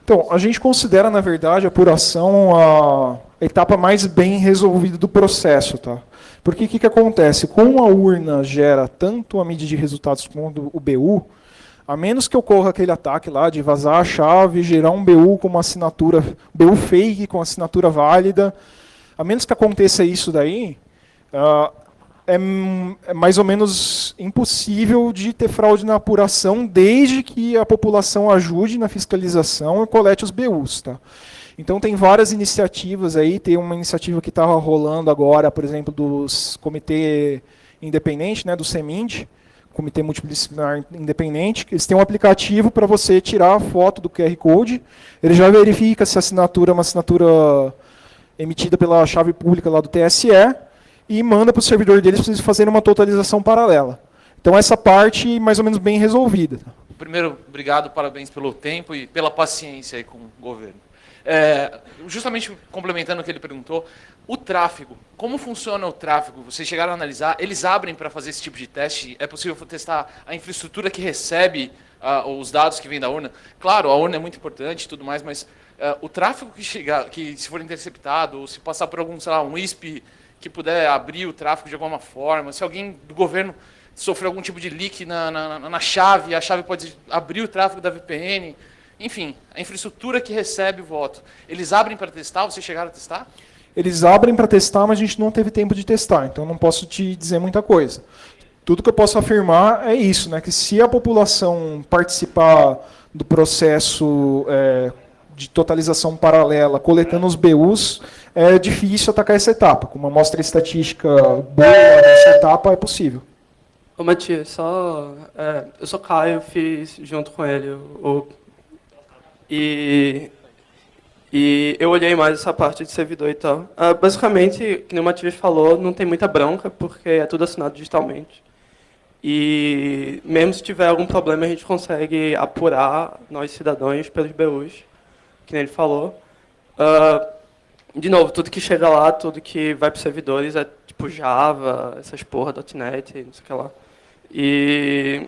Então, a gente considera, na verdade, a apuração a etapa mais bem resolvida do processo. Tá? Porque o que acontece? Como a urna gera tanto a mídia de resultados quanto o BU, a menos que ocorra aquele ataque lá de vazar a chave, gerar um BU com uma assinatura, BU fake com assinatura válida, a menos que aconteça isso daí, é mais ou menos impossível de ter fraude na apuração, desde que a população ajude na fiscalização e colete os BUs. Tá? Então tem várias iniciativas aí, tem uma iniciativa que está rolando agora, por exemplo, dos comitê independente, né, do CEMIND, Comitê Multidisciplinar Independente, eles têm um aplicativo para você tirar a foto do QR Code, ele já verifica se a assinatura é uma assinatura emitida pela chave pública lá do TSE e manda para o servidor deles para eles fazerem uma totalização paralela. Então essa parte mais ou menos bem resolvida. Primeiro, obrigado, parabéns pelo tempo e pela paciência aí com o governo. Justamente complementando o que ele perguntou, o tráfego, como funciona o tráfego? Vocês chegaram a analisar, eles abrem para fazer esse tipo de teste? É possível testar a infraestrutura que recebe os dados que vêm da urna? Claro, a urna é muito importante e tudo mais, mas o tráfego que chegar, que se for interceptado, ou se passar por algum, sei lá, um ISP que puder abrir o tráfego de alguma forma, se alguém do governo sofrer algum tipo de leak na chave, a chave pode abrir o tráfego da VPN, enfim, a infraestrutura que recebe o voto. Eles abrem para testar? Vocês chegaram a testar? Eles abrem para testar, mas a gente não teve tempo de testar, então não posso te dizer muita coisa. Tudo que eu posso afirmar é isso, né, que se a população participar do processo de totalização paralela, coletando os BUs, é difícil atacar essa etapa. Com uma amostra estatística boa nessa etapa, é possível. Ô, Matias, eu sou Caio, fiz junto com ele e eu olhei mais essa parte de servidor e tal. Basicamente, que nem o Matias falou, não tem muita bronca, porque é tudo assinado digitalmente. E mesmo se tiver algum problema, a gente consegue apurar nós cidadãos pelos BUs, que nem ele falou. De novo, tudo que chega lá, tudo que vai para os servidores é tipo Java, essas porra, .NET, não sei o que lá. E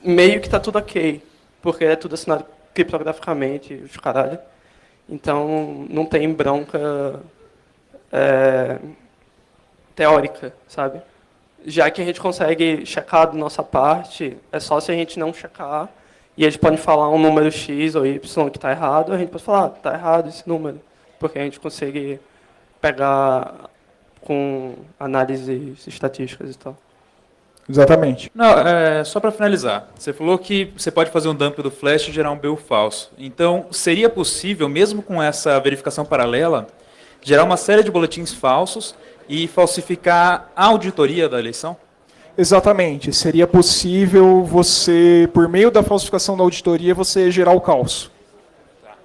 meio que tá tudo ok, porque é tudo assinado criptograficamente, os caralho. Então, não tem bronca teórica, sabe? Já que a gente consegue checar da nossa parte, é só se a gente não checar, e eles podem falar um número X ou Y que está errado, a gente pode falar, está errado esse número, porque a gente consegue pegar com análises estatísticas e tal. Exatamente. Não, só para finalizar, você falou que você pode fazer um dump do flash e gerar um BU falso. Então, seria possível, mesmo com essa verificação paralela, gerar uma série de boletins falsos e falsificar a auditoria da eleição? Exatamente. Seria possível você, por meio da falsificação da auditoria, você gerar o caos. Tá.